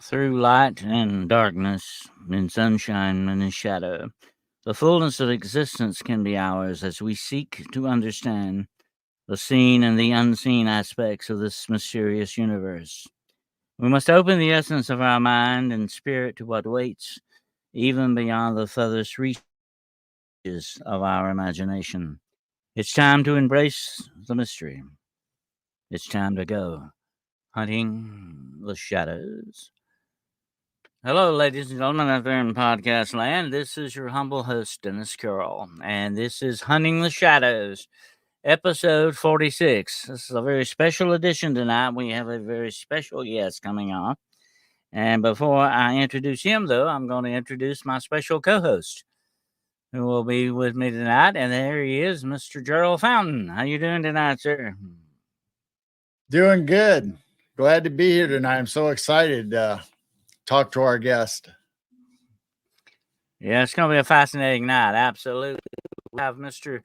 through light and darkness, in sunshine and in shadow. The fullness of existence can be ours as we seek to understand the seen and the unseen aspects of this mysterious universe. We must open the essence of our mind and spirit to what waits, even beyond the furthest reaches of our imagination. It's time to embrace the mystery. It's time to go hunting the shadows. Hello, ladies and gentlemen, out there in podcast land. This is your humble host, Dennis Carroll, and this is Hunting the Shadows, episode 46. This is a very special edition tonight. We have a very special guest coming on. And before I introduce him, though, I'm going to introduce my special co-host, who will be with me tonight. And there he is, Mr. Gerald Fountain. How you doing tonight, sir? Doing good. Glad to be here tonight. I'm so excited to talk to our guest. Yeah, it's going to be a fascinating night. Absolutely. We have Mr.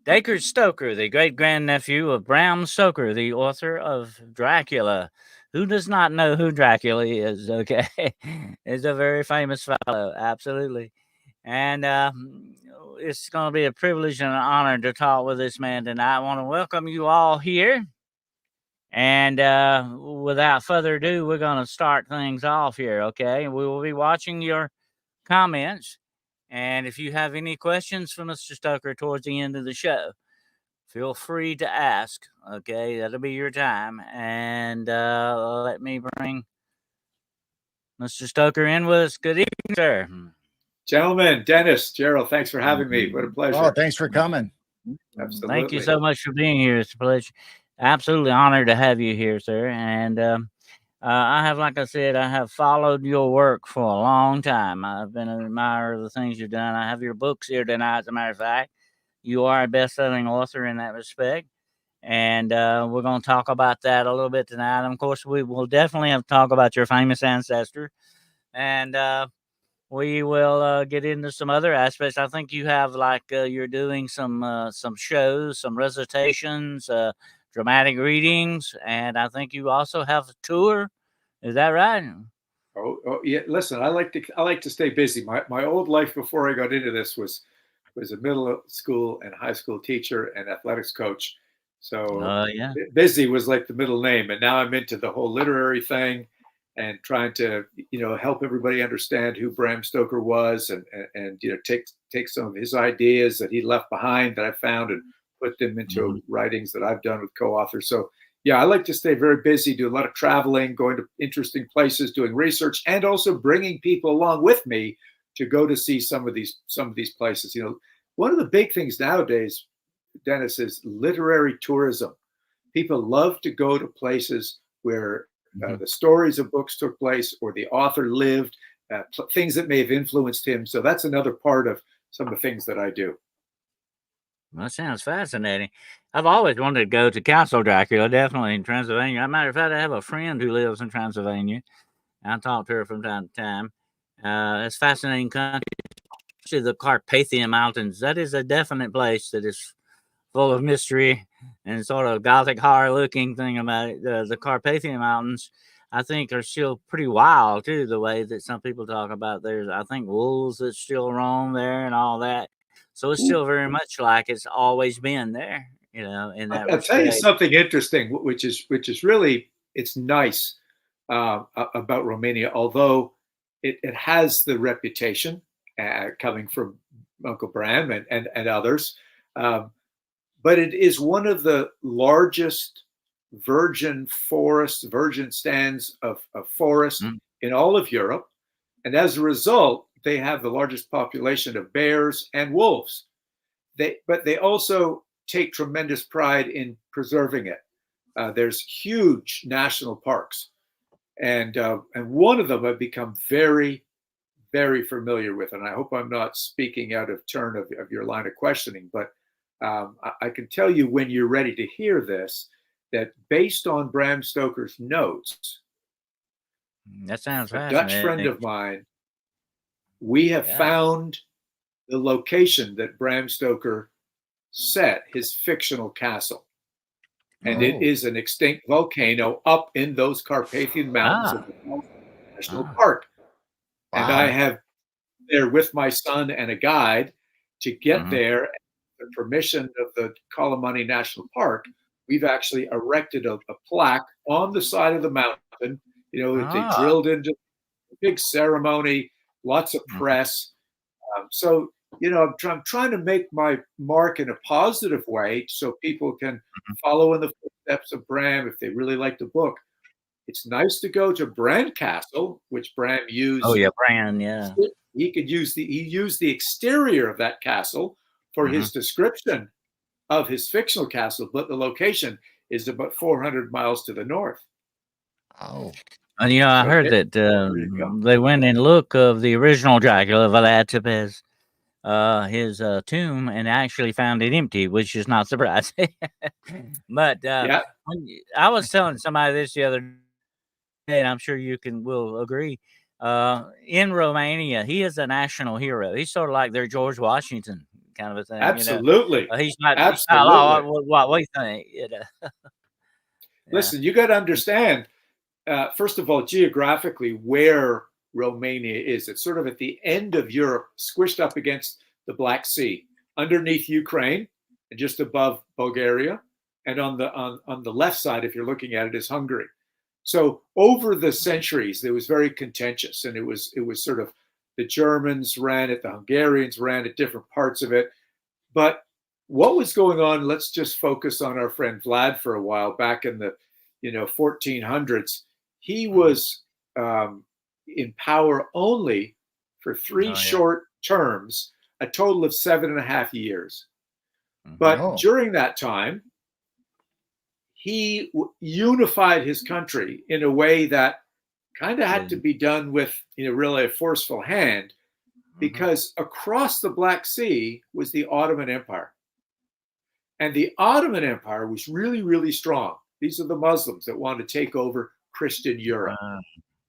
DACRE Stoker, the great-grandnephew of Bram Stoker, the author of Dracula. Who does not know who Dracula is, okay? He's a very famous fellow, absolutely. And it's going to be a privilege and an honor to talk with this man tonight. I want to welcome you all here. And without further ado, we're going to start things off here, okay? We will be watching your comments. And if you have any questions for Mr. Stoker towards the end of the show, feel free to ask, okay? That'll be your time. And let me bring Mr. Stoker in with us. Good evening, sir. Gentlemen, Dennis, Gerald, thanks for having me. What a pleasure. Oh, thanks for coming. Absolutely. Thank you so much for being here. It's a pleasure. Absolutely honored to have you here, sir. And I have, like I said, I have followed your work for a long time. I've been an admirer of the things you've done. I have your books here tonight, as a matter of fact. You are a best-selling author in that respect. And we're going to talk about that a little bit tonight. And of course, we will definitely have to talk about your famous ancestor. And we will get into some other aspects. I think you have, like, you're doing some shows, some recitations, dramatic readings, and I think you also have a tour. Is that right? Oh yeah. Listen, I like to stay busy. My old life before I got into this was a middle school and high school teacher and athletics coach. So yeah. Busy was like the middle name, and now I'm into the whole literary thing and trying to help everybody understand who Bram Stoker was and take some of his ideas that he left behind that I found and put them into writings that I've done with co-authors. So yeah, I like to stay very busy, do a lot of traveling, going to interesting places, doing research, and also bringing people along with me to go to see some of these places. One of the big things nowadays, Dennis, is literary tourism. People love to go to places where the stories of books took place or the author lived, things that may have influenced him. So that's another part of some of the things that I do. Well, that sounds fascinating. I've always wanted to go to Castle Dracula, definitely in Transylvania. As a matter of fact, I have a friend who lives in Transylvania. I talk to her from time to time. It's fascinating country, especially the Carpathian Mountains. That is a definite place that is full of mystery and sort of gothic horror looking thing about it. The Carpathian Mountains, I think, are still pretty wild too, the way that some people talk about. There's, I think, wolves that still roam there and all that. So it's still very much like it's always been there, in that I'll tell you respect. something interesting, which is really, it's nice about Romania, although it has the reputation coming from Uncle Bram and others. But it is one of the largest virgin stands of forest in all of Europe. And as a result, they have the largest population of bears and wolves. But they also take tremendous pride in preserving it. There's huge national parks. And one of them I've become very, very familiar with. And I hope I'm not speaking out of turn of your line of questioning, but I can tell you when you're ready to hear this, that based on Bram Stoker's notes, that sounds a fascinating. Dutch friend of mine, we have found the location that Bram Stoker set his fictional castle. And it is an extinct volcano up in those Carpathian Mountains. National Ah. Park. And I Wow. have there with my son and a guide to get Mhm. there. The permission of the Kalamani National Park, we've actually erected a plaque on the side of the mountain. You know, they Ah. drilled into a big ceremony, lots of Mhm. press. So, you know, I'm trying to make my mark in a positive way so people can follow in the footsteps of Bram if they really like the book. It's nice to go to Bran Castle, which Bram Oh, used. yeah, Bran, yeah. He used the exterior of that castle for Mhm. his description of his fictional castle, but the location is about 400 miles to the north. Oh. And, you know, I So heard there, that, there you go. they went and looked of the original Dracula, Vlad Tepes, his, tomb, and actually found it empty, which is not surprising. But, Yeah, I was telling somebody this the other day, and I'm sure you will agree. In Romania, he is a national hero. He's sort of like their George Washington kind of a thing, you know. absolutely. He's not Absolutely. what we think, you know. Yeah. Listen, you got to understand, first of all, geographically, where Romania is. It's sort of at the end of Europe, squished up against the Black Sea, underneath Ukraine, and just above Bulgaria. And on the left side, if you're looking at it, is Hungary. So over the centuries, it was very contentious, and it was sort of the Germans ran it, the Hungarians ran it, different parts of it. But what was going on? Let's just focus on our friend Vlad for a while. Back in the 1400s, he Mhm. was in power only for three Oh, yeah. short terms, a total of 7.5 years. Mhm. But Oh. during that time, he unified his country in a way that kind of had to Did be done with really a forceful hand, Mhm. because across the Black Sea was the Ottoman Empire. And the Ottoman Empire was really, really strong. These are the Muslims that wanted to take over Christian Europe. Ah,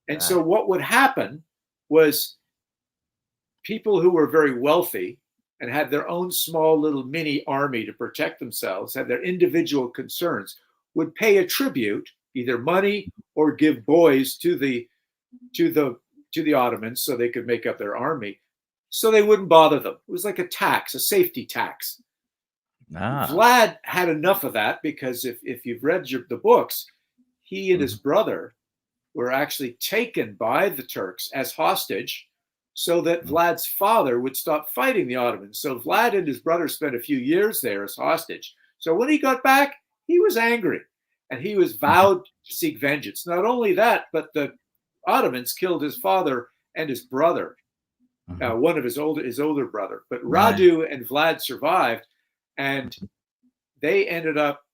And so right. what would happen was people who were very wealthy and had their own small little mini army to protect themselves, had their individual concerns, would pay a tribute, either money or give boys to the Ottomans so they could make up their army, so they wouldn't bother them. It was like a tax, a safety tax. Ah. Vlad had enough of that, because if you've read the books, he and his Mhm. brother were actually taken by the Turks as hostage so that Mm. Vlad's father would stop fighting the Ottomans. So Vlad and his brother spent a few years there as hostage. So when he got back, he was angry, and he was Mhm. vowed to seek vengeance. Not only that, but the Ottomans killed his father and his brother, Mhm. one of his older brother. But Right. Radu and Vlad survived, and they ended up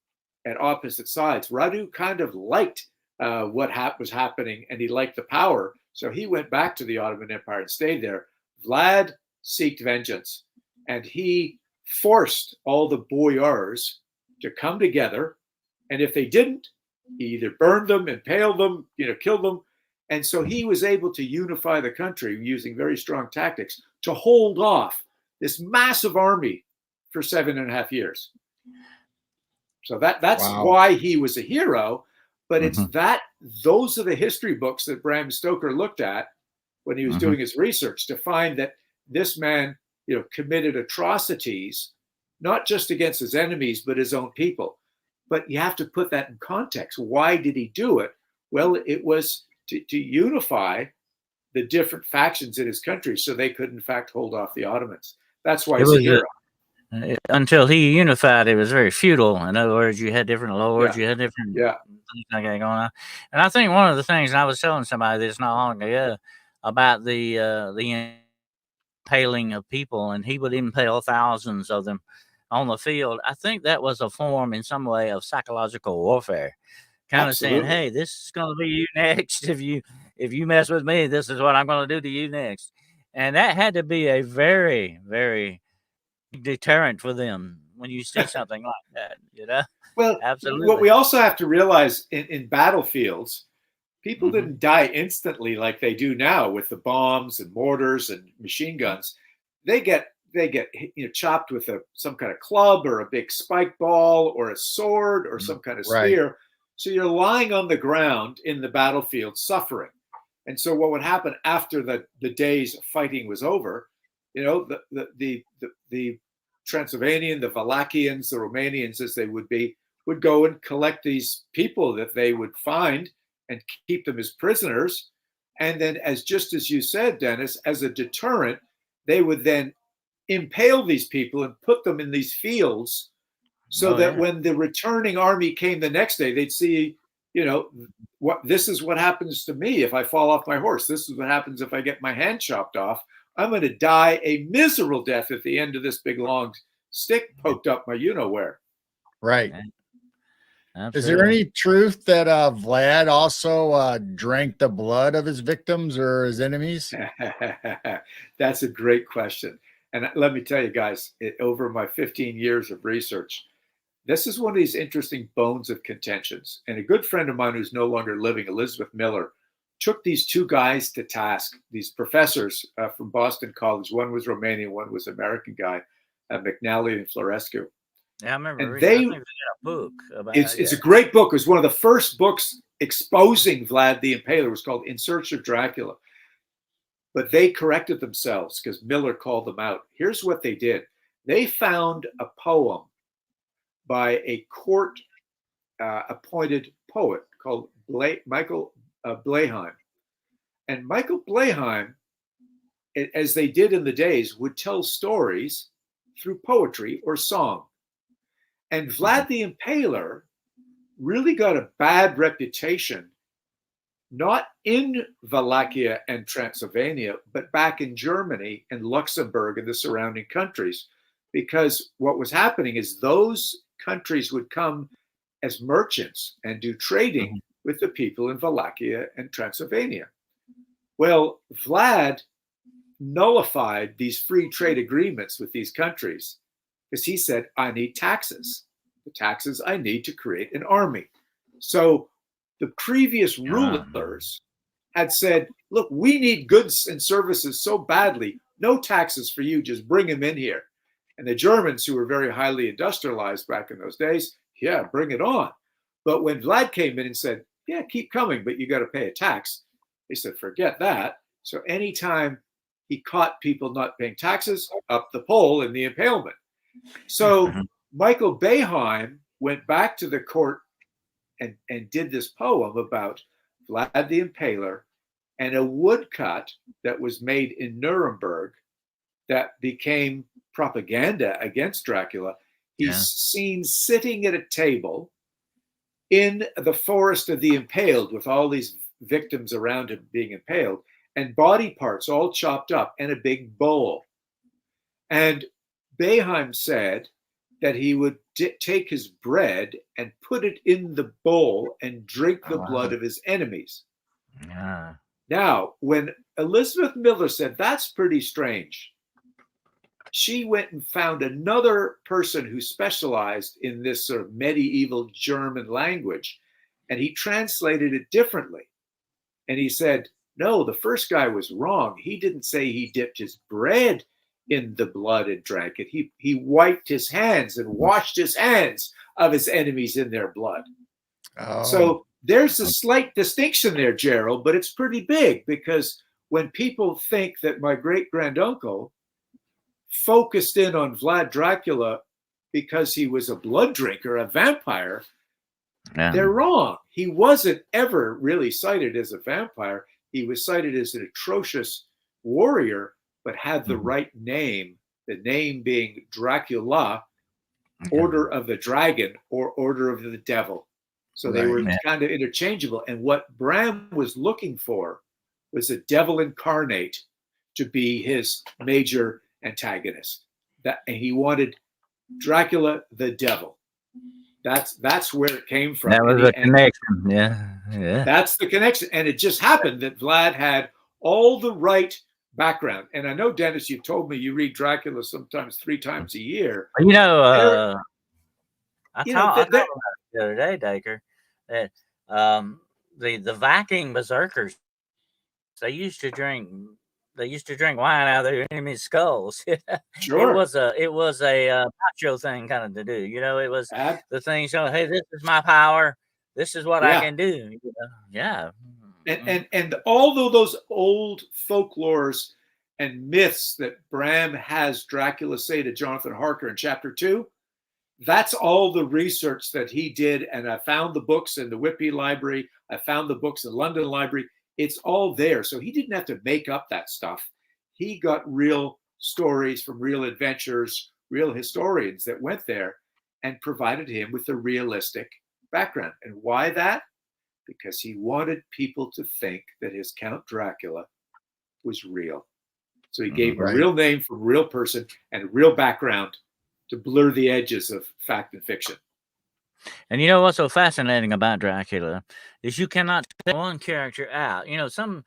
at opposite sides. Radu kind of liked what was happening, and he liked the power. So he went back to the Ottoman Empire and stayed there. Vlad sought vengeance, and he forced all the boyars to come together. And if they didn't, he either burned them, impaled them, killed them. And so he was able to unify the country using very strong tactics to hold off this massive army for 7.5 years. So that's Wow. why he was a hero. But Mhm. those are the history books that Bram Stoker looked at when he was Mhm. doing his research, to find that this man, committed atrocities, not just against his enemies, but his own people. But you have to put that in context. Why did he do it? Well, it was to unify the different factions in his country so they could, in fact, hold off the Ottomans. That's why It he's a was, hero. until he unified, it was very feudal. In other words, you had different lords, Yeah. you had different Yeah. things like that going on. And I think one of the things, and I was telling somebody this not long ago, about the impaling of people, and he would impale thousands of them on the field. I think that was a form, in some way, of psychological warfare. Kind of saying, Absolutely. "Hey, this is going to be you next. If you mess with me, this is what I'm going to do to you next." And that had to be a very, very deterrent for them when you see something like that, you know? Well, what Absolutely. we also have to realize in battlefields, people Mhm. didn't die instantly like they do now with the bombs and mortars and machine guns. They get chopped with some kind of club or a big spike ball or a sword or Mhm. some kind of Right. spear. So you're lying on the ground in the battlefield suffering. And so what would happen after the days of fighting was over, you know, the Transylvanian, the Wallachians, the Romanians, as they would be, would go and collect these people that they would find and keep them as prisoners. And then, just as you said, Dennis, as a deterrent, they would then impale these people and put them in these fields so that when the returning army came the next day, they'd see, you know, this is what happens to me if I fall off my horse. This is what happens if I get my hand chopped off. I'm going to die a miserable death at the end of this big long stick poked up my you-know-where. Right. Absolutely. Is there any truth that Vlad also drank the blood of his victims or his enemies? That's a great question. And let me tell you guys, over my 15 years of research, this is one of these interesting bones of contentions. And a good friend of mine who's no longer living, Elizabeth Miller, took these two guys to task, these professors from Boston College. One was Romanian, one was American guy, McNally and Florescu. Yeah, I remember and reading. I think they got a book about it's a great book. It was one of the first books exposing Vlad the Impaler. It was called In Search of Dracula. But they corrected themselves because Miller called them out. Here's what they did. They found a poem by a court appointed poet called Michael Bleheim. And Michael Bleheim, as they did in the days, would tell stories through poetry or song. And Vlad the Impaler really got a bad reputation, not in Wallachia and Transylvania, but back in Germany and Luxembourg and the surrounding countries, because what was happening is those countries would come as merchants and do trading with the people in Wallachia and Transylvania. Well, Vlad nullified these free trade agreements with these countries because he said, I need taxes. The taxes I need to create an army. So the previous rulers had said, look, we need goods and services so badly, no taxes for you, just bring them in here. And the Germans, who were very highly industrialized back in those days, yeah, bring it on. But when Vlad came in and said, yeah, keep coming, but you got to pay a tax, they said, forget that. So anytime he caught people not paying taxes, up the pole in the impalement. So Michael Bleheim went back to the court and did this poem about Vlad the Impaler and a woodcut that was made in Nuremberg that became propaganda against Dracula. He's seen sitting at a table in the forest of the impaled with all these victims around him being impaled and body parts all chopped up in a big bowl. And Bleheim said that he would take his bread and put it in the bowl and drink the blood of his enemies. Now, when Elizabeth Miller said, that's pretty strange, she went and found another person who specialized in this sort of medieval German language, and he translated it differently. And he said, no, the first guy was wrong. He didn't say he dipped his bread in the blood and drank it. He wiped his hands and washed his hands of his enemies in their blood. So there's a slight distinction there, Gerald, but it's pretty big because when people think that my great-granduncle focused in on Vlad Dracula because he was a blood drinker, a vampire, they're wrong. He wasn't ever really cited as a vampire. He was cited as an atrocious warrior, but had the right name, the name being Dracula, Order of the Dragon, or Order of the Devil. So they were kind of interchangeable. And what Bram was looking for was a devil incarnate to be his major antagonist. And he wanted Dracula the Devil. That's where it came from. That was the connection. Yeah. That's the connection. And it just happened that Vlad had all the right background. And I know, Dennis, you told me you read Dracula sometimes 3 times a year. You know, I talked about it the other day, DACRE, that the Viking berserkers, they used to drink wine out of their enemies' skulls. Sure. It was a macho thing kind of to do. You know, it was the thing showing, hey, this is my power. This is what I can do. You know? Yeah. And although those old folklores and myths that Bram has Dracula say to Jonathan Harker in chapter 2, that's all the research that he did. And I found the books in the Whitby Library. I found the books in the London Library. It's all there. So he didn't have to make up that stuff. He got real stories from real adventurers, real historians that went there and provided him with a realistic background. And why that? Because he wanted people to think that his Count Dracula was real. So he gave a real name from a real person and a real background to blur the edges of fact and fiction. And you know what's so fascinating about Dracula is you cannot take one character out. You know, some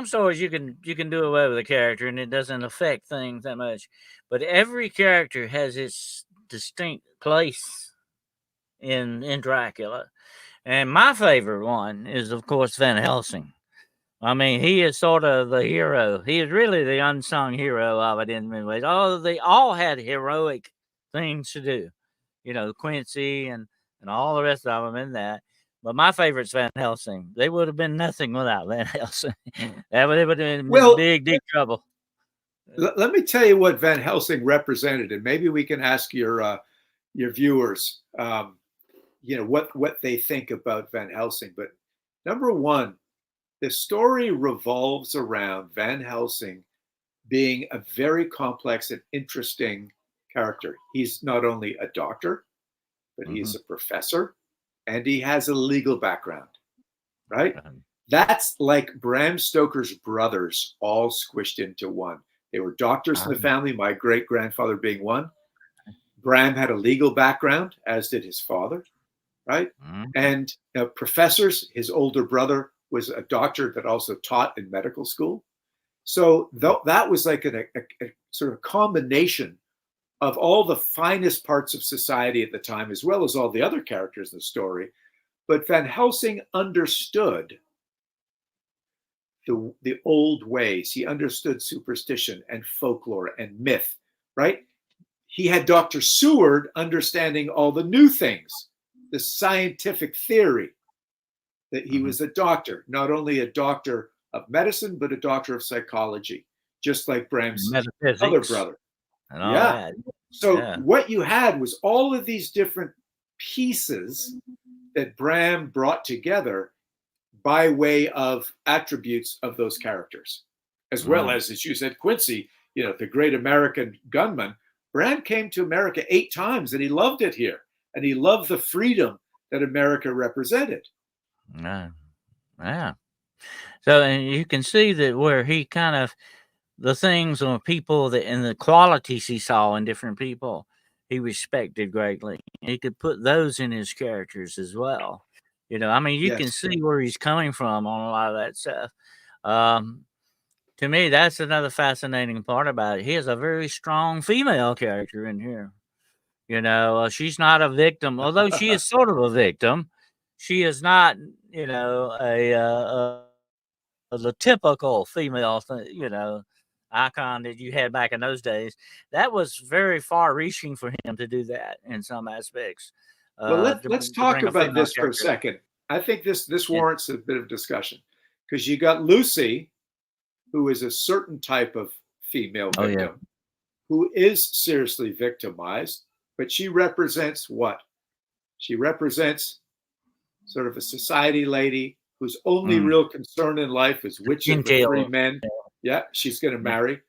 stories you can do away with a character and it doesn't affect things that much. But every character has its distinct place in Dracula. And my favorite one is, of course, Van Helsing. I mean, he is sort of the hero. He is really the unsung hero of it in many ways. They all had heroic things to do. You know, Quincy and all the rest of them in that. But my favorite's Van Helsing. They would have been nothing without Van Helsing. They would have been in big, deep trouble. Let me tell you what Van Helsing represented, and maybe we can ask your viewers, what they think about Van Helsing. But number one, the story revolves around Van Helsing being a very complex and interesting character. He's not only a doctor, but he's a professor, and he has a legal background, right? That's like Bram Stoker's brothers all squished into one. They were doctors in the family, my great-grandfather being one. Bram had a legal background, as did his father, right? And professors, his older brother was a doctor that also taught in medical school. So that was like a sort of combination of all the finest parts of society at the time, as well as all the other characters in the story. But Van Helsing understood the old ways. He understood superstition and folklore and myth, right? He had Dr. Seward understanding all the new things, the scientific theory, that he was a doctor, not only a doctor of medicine, but a doctor of psychology, just like Bram's other brother. What you had was all of these different pieces that Bram brought together by way of attributes of those characters, as well as you said, Quincy, the great American gunman. Bram came to America 8 times and he loved it here. And he loved the freedom that America represented. Yeah. So and you can see that where he kind of, the things or people that and the qualities he saw in different people, he respected greatly. He could put those in his characters as well. You can see where he's coming from on a lot of that stuff. To me, that's another fascinating part about it. He has a very strong female character in here. She's not a victim, although she is sort of a victim. She is not, the typical female, icon that you had back in those days. That was very far-reaching for him to do that in some aspects. Well, let's talk about this for a second. I think this warrants a bit of discussion because you got Lucy, who is a certain type of female victim, who is seriously victimized, but she represents what? She represents sort of a society lady whose only real concern in life is which of the 3 men, she's going to marry.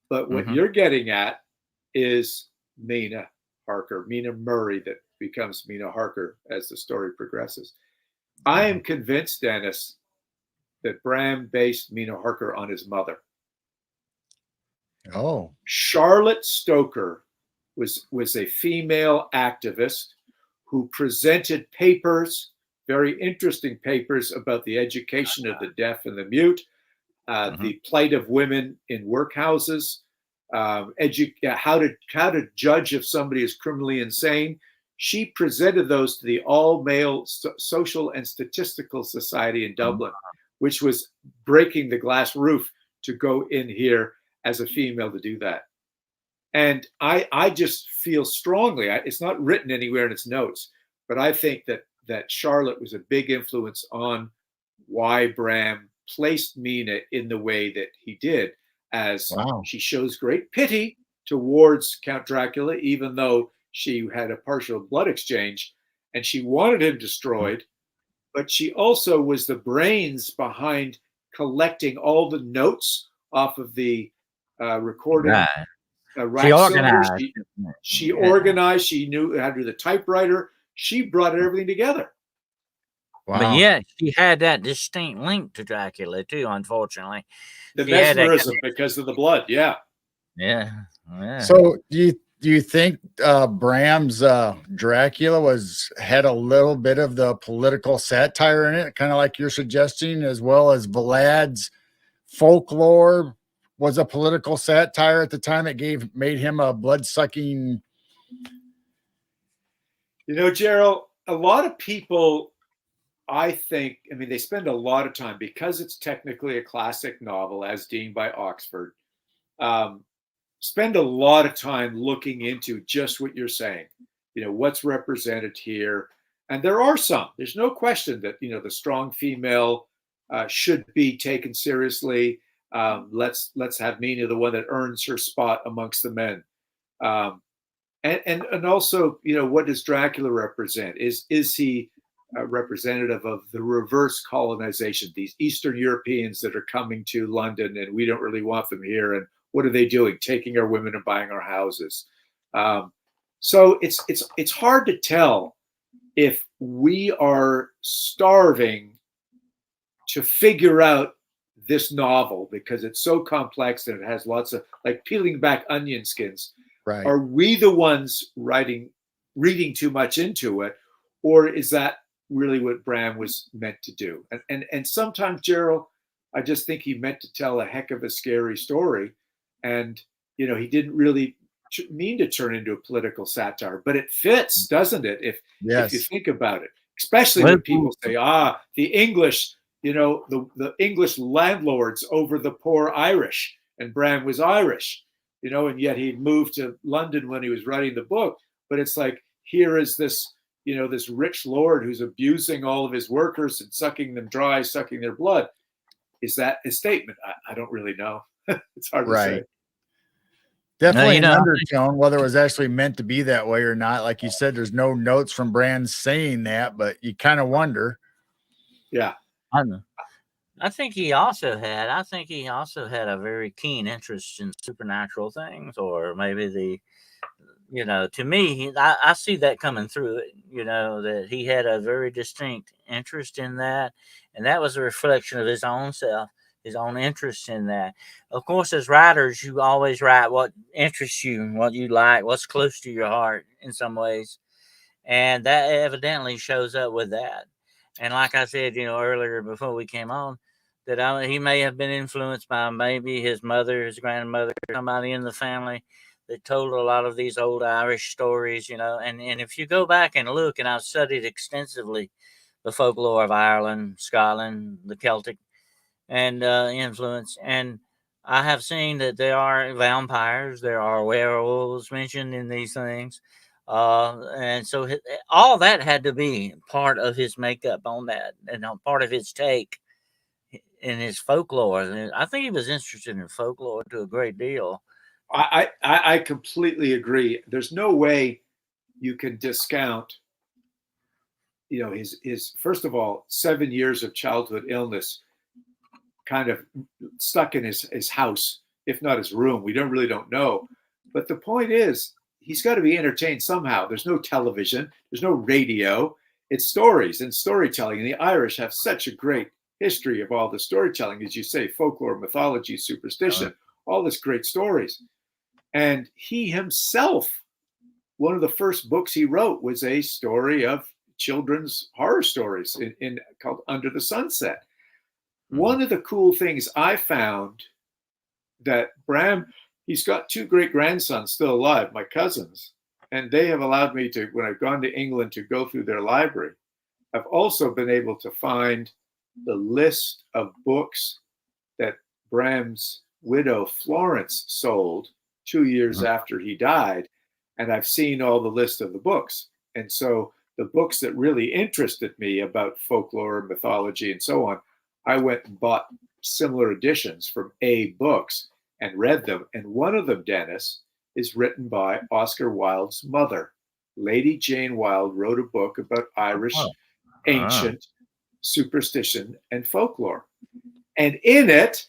But what you're getting at is Mina Harker, Mina Murray, that becomes Mina Harker as the story progresses. I am convinced, Dennis, that Bram based Mina Harker on his mother. Charlotte Stoker was a female activist who presented papers, very interesting papers about the education of the deaf and the mute, the plight of women in workhouses, how to judge if somebody is criminally insane. She presented those to the all-male social and statistical society in Dublin, which was breaking the glass roof to go in here as a female to do that. And I just feel strongly, it's not written anywhere in its notes, but I think that Charlotte was a big influence on why Bram placed Mina in the way that he did, as Wow. she shows great pity towards Count Dracula, even though she had a partial blood exchange and she wanted him destroyed, but she also was the brains behind collecting all the notes off of the recording Right. She rack cylinders. organized. She Yeah. organized. She knew how to do the typewriter. She brought everything together. But Wow. yet she had that distinct link to Dracula too, unfortunately. The She had that mesmerism because of the blood. Yeah. Yeah. Yeah. So do you think Bram's Dracula had a little bit of the political satire in it, kind of like you're suggesting, as well as Vlad's Folklore was a political satire at the time? It made him a blood-sucking. You know, Gerald, a lot of people, I think, I mean, they spend a lot of time, because it's technically a classic novel as deemed by Oxford, spend a lot of time looking into just what you're saying, what's represented here. And there are some, there's no question that, the strong female should be taken seriously. Let's have Mina the one that earns her spot amongst the men. And also, what does Dracula represent? Is he representative of the reverse colonization, these Eastern Europeans that are coming to London and we don't really want them here? And what are they doing? Taking our women and buying our houses. So it's hard to tell if we are starving to figure out this novel because it's so complex and it has lots of, like, peeling back onion skins. Right. Are we the ones reading too much into it, or is that really what Bram was meant to do? And sometimes, Gerald, I just think he meant to tell a heck of a scary story, and he didn't really mean to turn into a political satire, but it fits, doesn't it? If you think about it, especially when people say, the English, the English landlords over the poor Irish, and Bram was Irish. And yet he moved to London when he was writing the book. But it's like, here is this, this rich lord who's abusing all of his workers and sucking them dry, sucking their blood. Is that a statement? I don't really know. It's hard to say. Definitely an undertone, whether it was actually meant to be that way or not. Like you said, there's no notes from Bram saying that, but you kind of wonder. Yeah. I think he also had a very keen interest in supernatural things, or maybe to me, I see that coming through it, that he had a very distinct interest in that. And that was a reflection of his own self, his own interest in that. Of course, as writers, you always write what interests you, what you like, what's close to your heart in some ways. And that evidently shows up with that. And like I said, earlier before we came on, that he may have been influenced by maybe his mother, his grandmother, somebody in the family that told a lot of these old Irish stories, and if you go back and look, and I've studied extensively the folklore of Ireland, Scotland, the Celtic and influence, and I have seen that there are vampires, there are werewolves mentioned in these things. And so all that had to be part of his makeup on that, and part of his take in his folklore. And I think he was interested in folklore to a great deal. I completely agree. There's no way you can discount, his first of all, 7 years of childhood illness, kind of stuck in his house, if not his room. We don't know. But the point is, he's got to be entertained somehow. There's no television, there's no radio. It's stories and storytelling. And the Irish have such a great history of all the storytelling, as you say, folklore, mythology, superstition, all this great stories. And he himself, one of the first books he wrote was a story of children's horror stories called Under the Sunset. One of the cool things I found that Bram, he's got 2 great grandsons still alive, my cousins, and they have allowed me to, when I've gone to England, to go through their library. I've also been able to find the list of books that Bram's widow Florence sold 2 years after he died, and I've seen all the list of the books. And so the books that really interested me about folklore, mythology, and so on, I went and bought similar editions from A Books and read them. And one of them, Dennis, is written by Oscar Wilde's mother. Lady Jane Wilde wrote a book about Irish ancient superstition and folklore. And in it,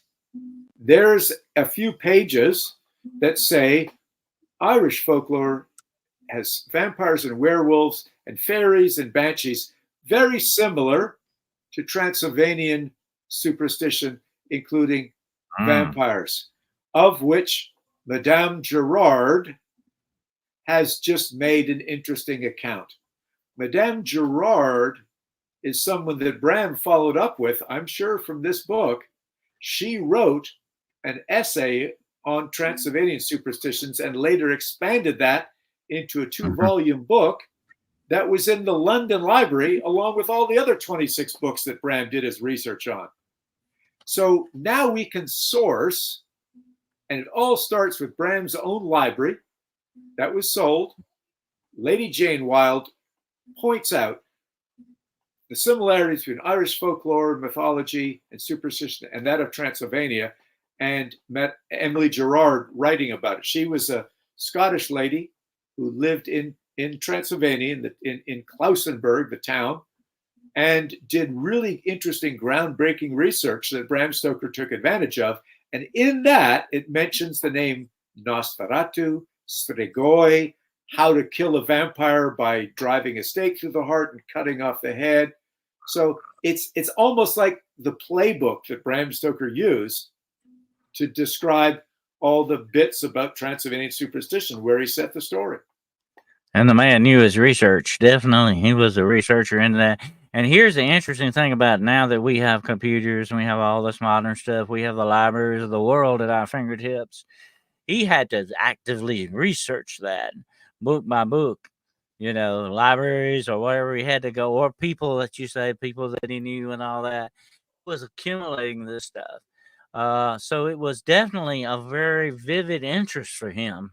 there's a few pages that say Irish folklore has vampires and werewolves and fairies and banshees, very similar to Transylvanian superstition, including vampires, of which Madame Gerard has just made an interesting account. Madame Gerard is someone that Bram followed up with, I'm sure, from this book. She wrote an essay on Transylvanian superstitions and later expanded that into a 2-volume book that was in the London Library, along with all the other 26 books that Bram did his research on. So now we can source, and it all starts with Bram's own library that was sold. Lady Jane Wilde points out the similarities between Irish folklore, mythology, and superstition and that of Transylvania, and met Emily Gerard writing about it. She was a Scottish lady who lived in Transylvania, in Klausenburg, the town, and did really interesting, groundbreaking research that Bram Stoker took advantage of. And in that, it mentions the name Nosferatu, Strigoi, how to kill a vampire by driving a stake through the heart and cutting off the head. So it's almost like the playbook that Bram Stoker used to describe all the bits about Transylvanian superstition where he set the story. And the man knew his research. Definitely. He was a researcher into that. And here's the interesting thing about now that we have computers and we have all this modern stuff, we have the libraries of the world at our fingertips. He had to actively research that book by book, libraries or wherever he had to go, or people that you say, people that he knew and all that. He was accumulating this stuff. So it was definitely a very vivid interest for him.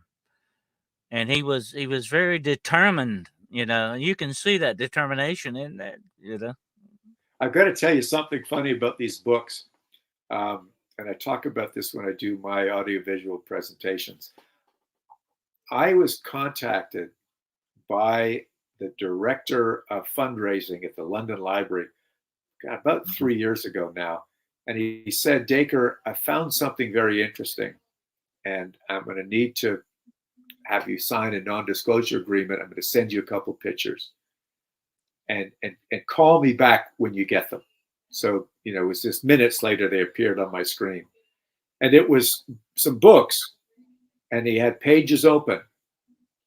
And he was very determined, you can see that determination in that, I've got to tell you something funny about these books. And I talk about this when I do my audiovisual presentations. I was contacted by the director of fundraising at the London Library about 3 years ago now. And he said, DACRE, I found something very interesting. And I'm going to need to have you sign a non-disclosure agreement. I'm going to send you a couple pictures and call me back when you get them. So, it was just minutes later, they appeared on my screen. And it was some books, and he had pages open,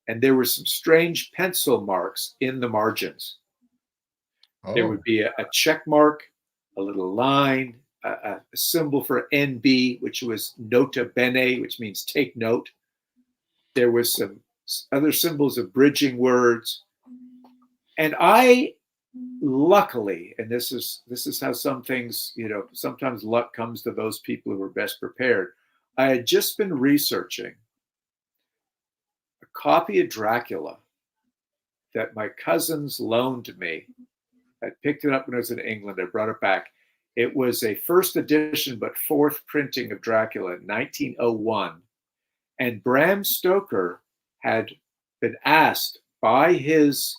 and there were some strange pencil marks in the margins. Oh. There would be a check mark, a little line, a symbol for NB, which was nota bene, which means take note. There was some other symbols of bridging words. And I, luckily, and this is how some things, sometimes luck comes to those people who are best prepared. I had just been researching a copy of Dracula that my cousins loaned me. I picked it up when I was in England. I brought it back. It was a first edition, but fourth printing of Dracula in 1901. And Bram Stoker had been asked by his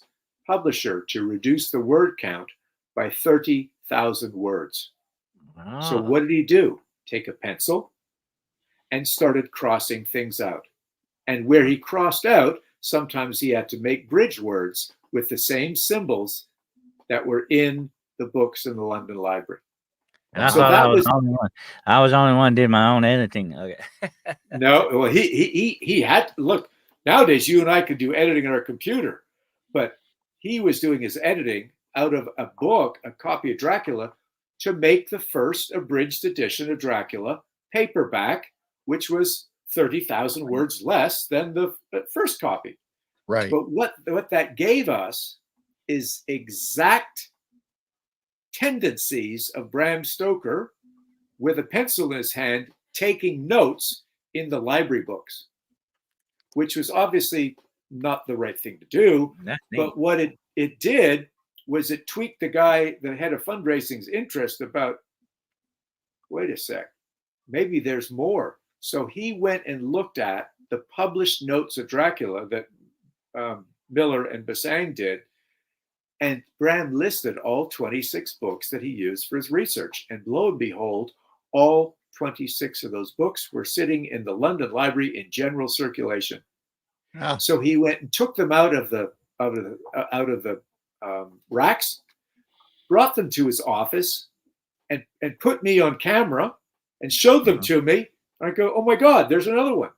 publisher to reduce the word count by 30,000 words. Wow. So what did he do? Take a pencil and started crossing things out. And where he crossed out, sometimes he had to make bridge words with the same symbols that were in the books in the London Library. And I thought I was the only one. I was the only one who did my own editing. Okay. No, well, he had to look. Nowadays, you and I could do editing on our computer, but he was doing his editing out of a book, a copy of Dracula, to make the first abridged edition of Dracula paperback, which was 30,000 words less than the first copy. Right. But what that gave us is exact tendencies of Bram Stoker with a pencil in his hand, taking notes in the library books, which was obviously not the right thing to do. But what it did was it tweaked the guy, the head of fundraising's interest about, wait a sec, maybe there's more. So he went and looked at the published notes of Dracula that Miller and Bassang did, and Bram listed all 26 books that he used for his research. And lo and behold, all 26 of those books were sitting in the London Library in general circulation. Ah. So he went and took them out of the racks, brought them to his office, and put me on camera and showed them to me. I go, oh my God, there's another one.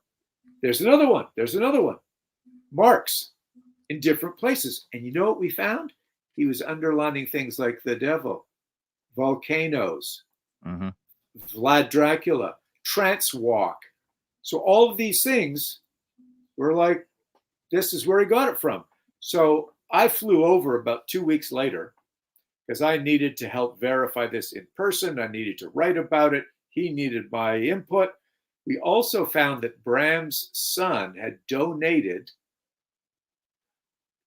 There's another one. There's another one. Marks in different places. And you know what we found? He was underlining things like the devil, volcanoes, Vlad Dracula, trance walk. So all of these things were like, this is where he got it from. So I flew over about 2 weeks later because I needed to help verify this in person. I needed to write about it. He needed my input. We also found that Bram's son had donated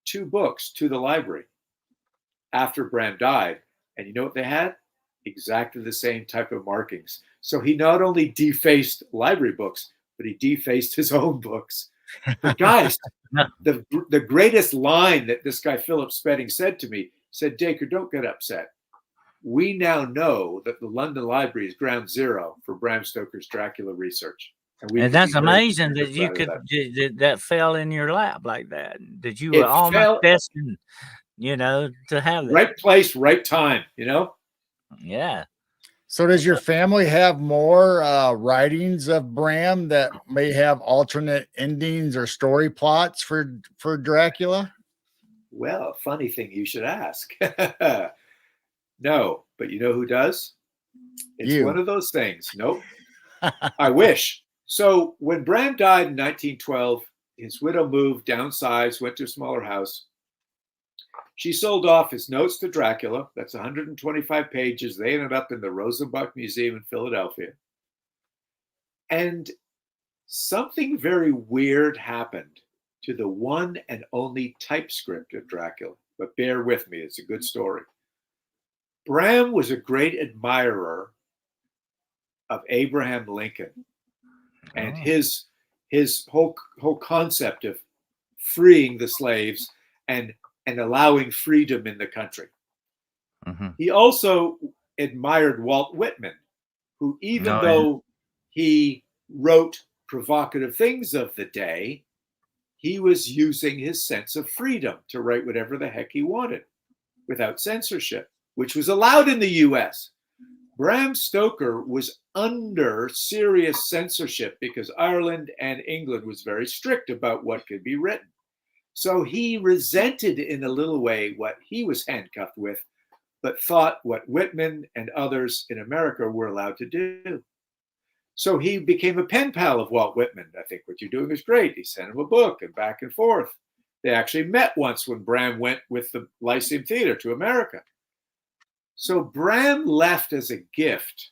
2 books to the library after Bram died. And you know what they had? Exactly the same type of markings. So he not only defaced library books, but he defaced his own books. But guys, the greatest line that this guy Philip Spedding said to me, said, DACRE, don't get upset. We now know that the London Library is ground zero for Bram Stoker's Dracula research. And that's amazing that you could that fell in your lap like that. That you were almost destined, to have that. Right place, right time, Yeah. So does your family have more writings of Bram that may have alternate endings or story plots for Dracula? Well, funny thing you should ask. No, but you know who does? It's one of those things. Nope. I wish. So when Bram died in 1912, his widow moved, downsized, went to a smaller house. She sold off his notes to Dracula. That's 125 pages. They ended up in the Rosenbach Museum in Philadelphia. And something very weird happened to the one and only typescript of Dracula. But bear with me, it's a good story. Bram was a great admirer of Abraham Lincoln and his whole concept of freeing the slaves and allowing freedom in the country. He also admired Walt Whitman, who even though he wrote provocative things of the day, he was using his sense of freedom to write whatever the heck he wanted without censorship, which was allowed in the US. Bram Stoker was under serious censorship because Ireland and England was very strict about what could be written. So he resented in a little way what he was handcuffed with, but thought what Whitman and others in America were allowed to do. So he became a pen pal of Walt Whitman. I think what you're doing is great. He sent him a book and back and forth. They actually met once when Bram went with the Lyceum Theater to America. So Bram left as a gift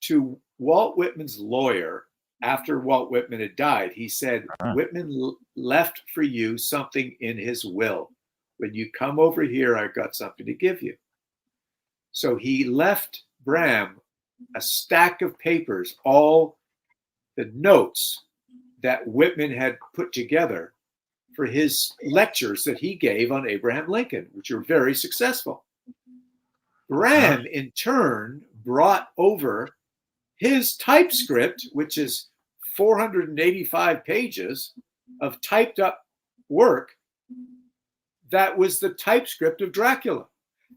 to Walt Whitman's lawyer after Walt Whitman had died. He said, Whitman left for you something in his will. When you come over here, I've got something to give you. So he left Bram a stack of papers, all the notes that Whitman had put together for his lectures that he gave on Abraham Lincoln, which were very successful. Bram, in turn, brought over his typescript, which is 485 pages of typed up work. That was the typescript of Dracula.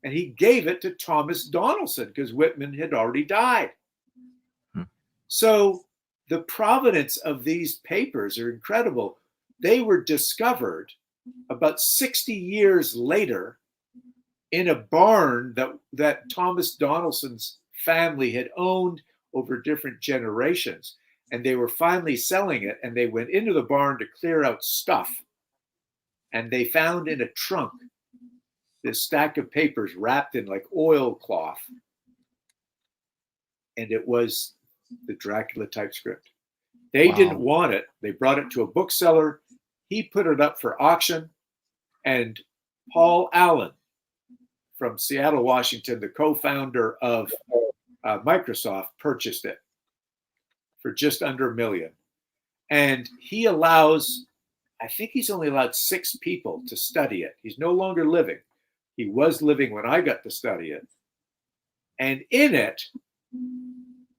And he gave it to Thomas Donaldson because Whitman had already died. So the provenance of these papers are incredible. They were discovered about 60 years later in a barn that Thomas Donaldson's family had owned over different generations. And they were finally selling it, and they went into the barn to clear out stuff. And they found in a trunk this stack of papers wrapped in like oilcloth. And it was the Dracula typescript. They didn't want it. They brought it to a bookseller. He put it up for auction. And Paul Allen from Seattle, Washington, the co-founder of Microsoft, purchased it for just under $1 million. And he allows, I think he's only allowed 6 people to study it. He's no longer living. He was living when I got to study it. And in it,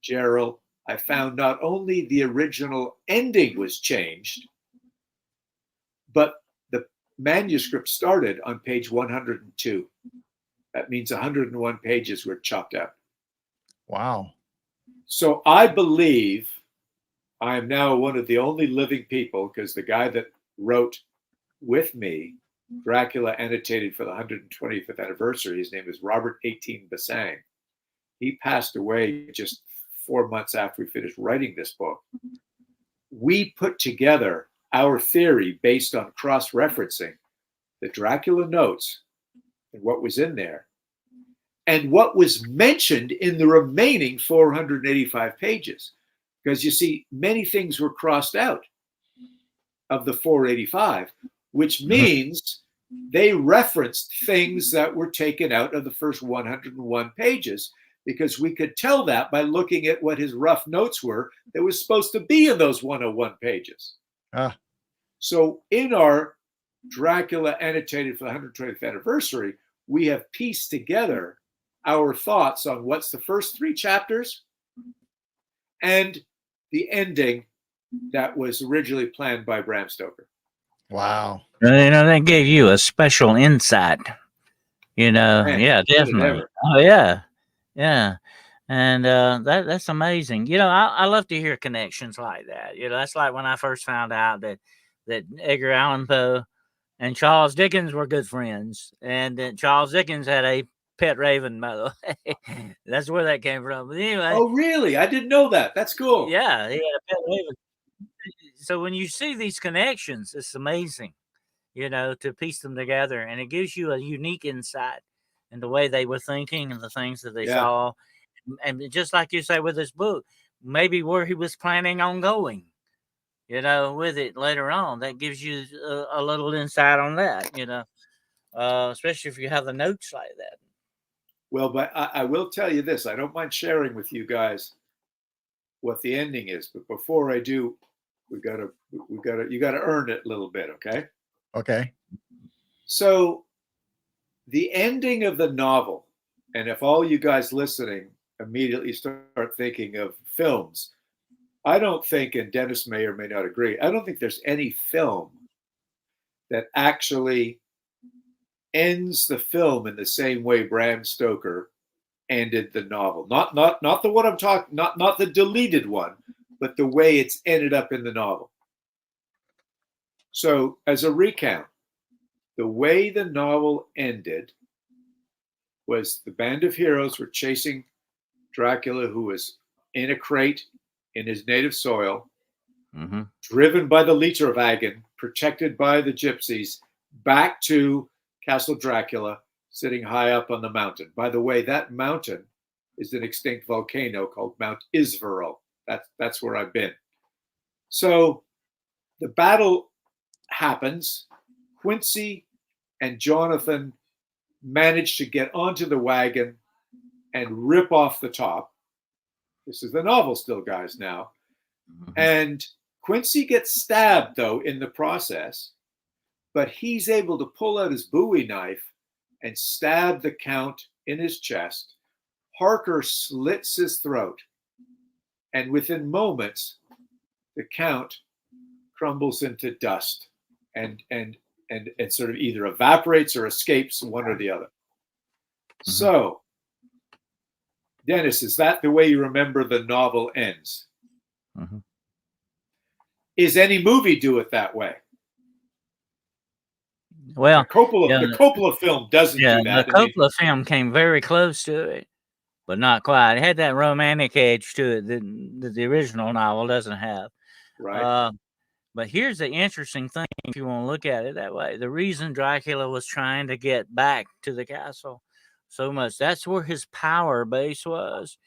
Gerald, I found not only the original ending was changed, but the manuscript started on page 102. That means 101 pages were chopped out. Wow. So I believe I am now one of the only living people, because the guy that wrote with me Dracula annotated for the 125th anniversary, his name is Robert 18 Basang. He passed away just 4 months after we finished writing this book. We put together our theory based on cross-referencing the Dracula notes and what was in there, and what was mentioned in the remaining 485 pages. Because you see, many things were crossed out of the 485, which means they referenced things that were taken out of the first 101 pages, because we could tell that by looking at what his rough notes were that was supposed to be in those 101 pages. So in our Dracula annotated for the 120th anniversary, we have pieced together our thoughts on what's the first 3 chapters and the ending that was originally planned by Bram Stoker. Wow. That gave you a special insight. Man, Yeah, definitely. Oh, yeah. Yeah. And that's amazing. I love to hear connections like that. That's like when I first found out that Edgar Allan Poe and Charles Dickens were good friends, and that Charles Dickens had a pet raven mother. That's where that came from. But anyway. Oh, really? I didn't know that. That's cool. Yeah, he had a pet raven. So when you see these connections, it's amazing, to piece them together, and it gives you a unique insight in the way they were thinking and the things that they saw. And just like you say with this book, maybe where he was planning on going, with it later on. That gives you a little insight on that, especially if you have the notes like that. Well, but I will tell you this. I don't mind sharing with you guys what the ending is, but before I do, you got to earn it a little bit, okay? Okay. So the ending of the novel, and if all you guys listening immediately start thinking of films, I don't think, and Dennis may or may not agree, I don't think there's any film that actually ends the film in the same way Bram Stoker ended the novel. Not the one I'm talking, not the deleted one, but the way it's ended up in the novel. So as a recount, the way the novel ended was the band of heroes were chasing Dracula, who was in a crate in his native soil, driven by the Leiterwagen, protected by the gypsies, back to Castle Dracula, sitting high up on the mountain. By the way, that mountain is an extinct volcano called Mount Isvaro. That's where I've been. So the battle happens. Quincy and Jonathan manage to get onto the wagon and rip off the top. This is the novel still, guys, now. And Quincy gets stabbed, though, in the process, but he's able to pull out his Bowie knife and stab the Count in his chest. Harker slits his throat, and within moments, the Count crumbles into dust and sort of either evaporates or escapes, one or the other. So, Dennis, is that the way you remember the novel ends? Is any movie do it that way? Well, the Coppola film doesn't do that. The Coppola film came very close to it, but not quite. It had that romantic edge to it that the original novel doesn't have. Right. But here's the interesting thing, if you want to look at it that way. The reason Dracula was trying to get back to the castle so much, that's where his power base was.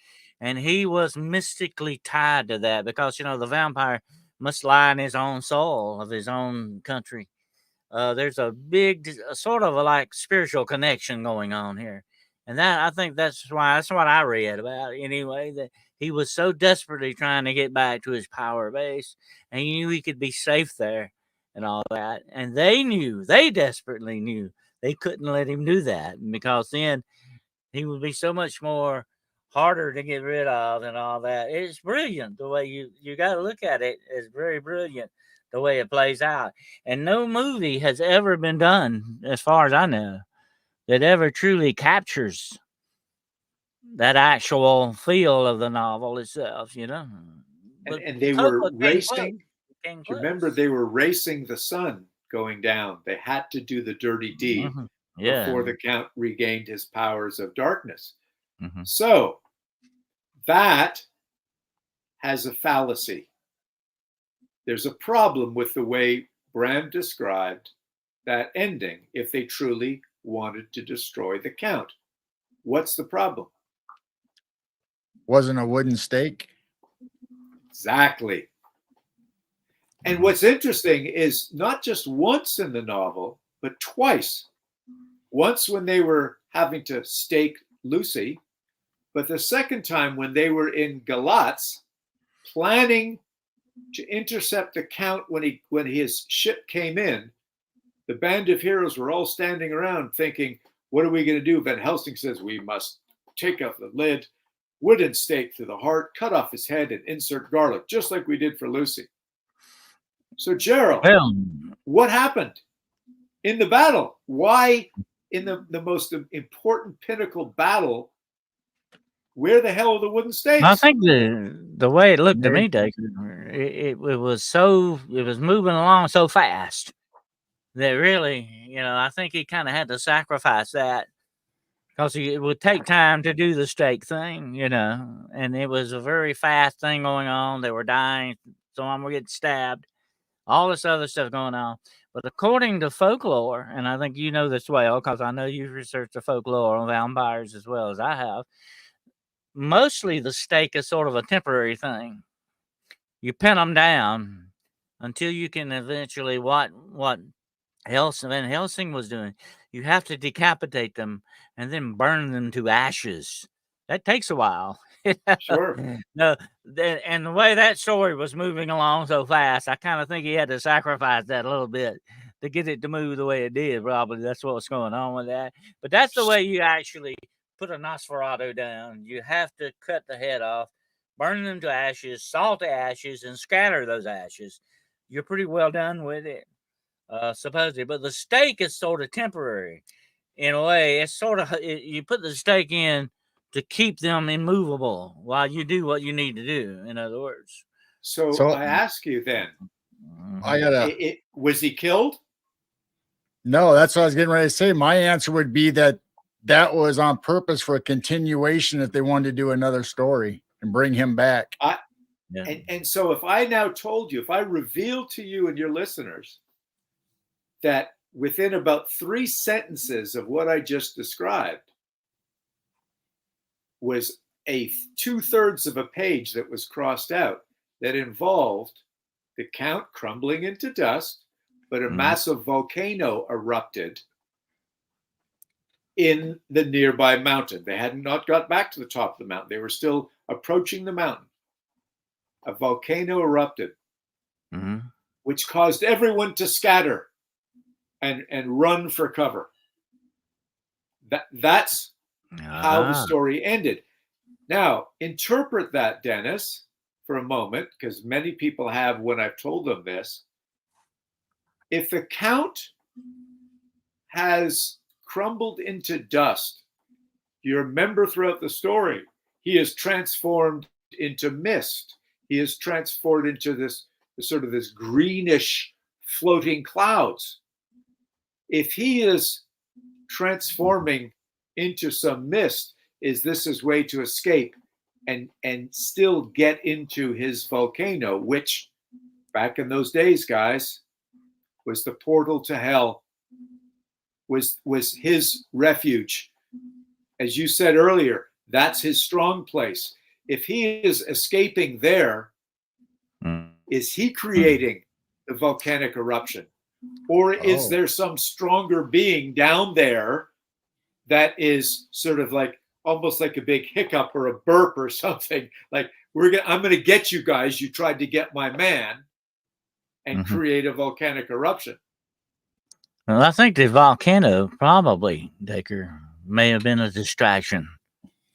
And he was mystically tied to that because, the vampire must lie in his own soul of his own country. there's a big sort of a like spiritual connection going on here. And that I think that's what I read about anyway, that he was so desperately trying to get back to his power base, and he knew he could be safe there and all that. And they desperately knew they couldn't let him do that, because then he would be so much more harder to get rid of and all that. It's brilliant the way you got to look at it. It's very brilliant the way it plays out. And no movie has ever been done, as far as I know, that ever truly captures that actual feel of the novel itself, you know. And they were racing. Do you remember they were racing the sun going down? They had to do the dirty deed before the Count regained his powers of darkness. So that has a fallacy. There's a problem with the way Bram described that ending if they truly wanted to destroy the Count. What's the problem? Wasn't a wooden stake. Exactly. And what's interesting is not just once in the novel, but twice. Once when they were having to stake Lucy, but the second time when they were in Galatz, planning to intercept the Count when his ship came in. The band of heroes were all standing around thinking, what are we going to do? Van Helsing says, we must take off the lid, wooden stake through the heart, cut off his head, and insert garlic, just like we did for Lucy. So, Gerald, what happened in the battle? Why, in the most important pinnacle battle, where the hell are the wooden stakes? I think the way it looked to me, DACRE, it was moving along so fast that really, I think he kind of had to sacrifice that, because it would take time to do the stake thing, and it was a very fast thing going on. They were dying. Some of them were getting stabbed. All this other stuff going on. But according to folklore, and I think you know this well, because I know you've researched the folklore on vampires as well as I have, mostly the stake is sort of a temporary thing. You pin them down until you can eventually, what Van Helsing was doing, you have to decapitate them and then burn them to ashes. That takes a while. Sure. No, and the way that story was moving along so fast, I kind of think he had to sacrifice that a little bit to get it to move the way it did. Probably that's what's going on with that. But that's the way you actually put a Nosferatu down. You have to cut the head off, burn them to ashes, salt the ashes, and scatter those ashes. You're pretty well done with it, supposedly. But the stake is sort of temporary in a way. It's sort of, you put the stake in to keep them immovable while you do what you need to do, in other words. So I ask you then, was he killed? No, that's what I was getting ready to say. My answer would be that was on purpose for a continuation if they wanted to do another story and bring him back. And so if I now told you, if I revealed to you and your listeners that within about 3 sentences of what I just described was a 2/3 of a page that was crossed out that involved the Count crumbling into dust, but a massive volcano erupted in the nearby mountain. They had not got back to the top of the mountain. They were still approaching the mountain. A volcano erupted, which caused everyone to scatter and run for cover. That's how the story ended. Now, interpret that, Dennis, for a moment, because many people have when I've told them this. If the Count has crumbled into dust, you remember throughout the story, he is transformed into mist. He is transformed into this sort of this greenish floating clouds. If he is transforming into some mist, is this his way to escape and still get into his volcano, which back in those days, guys, was the portal to hell, was his refuge. As you said earlier, that's his strong place. If he is escaping there, is he creating the volcanic eruption? Or is Oh. there some stronger being down there that is sort of like almost like a big hiccup or a burp or something? Like, I'm going to get you guys. You tried to get my man, and create a volcanic eruption. Well, I think the volcano probably, DACRE, may have been a distraction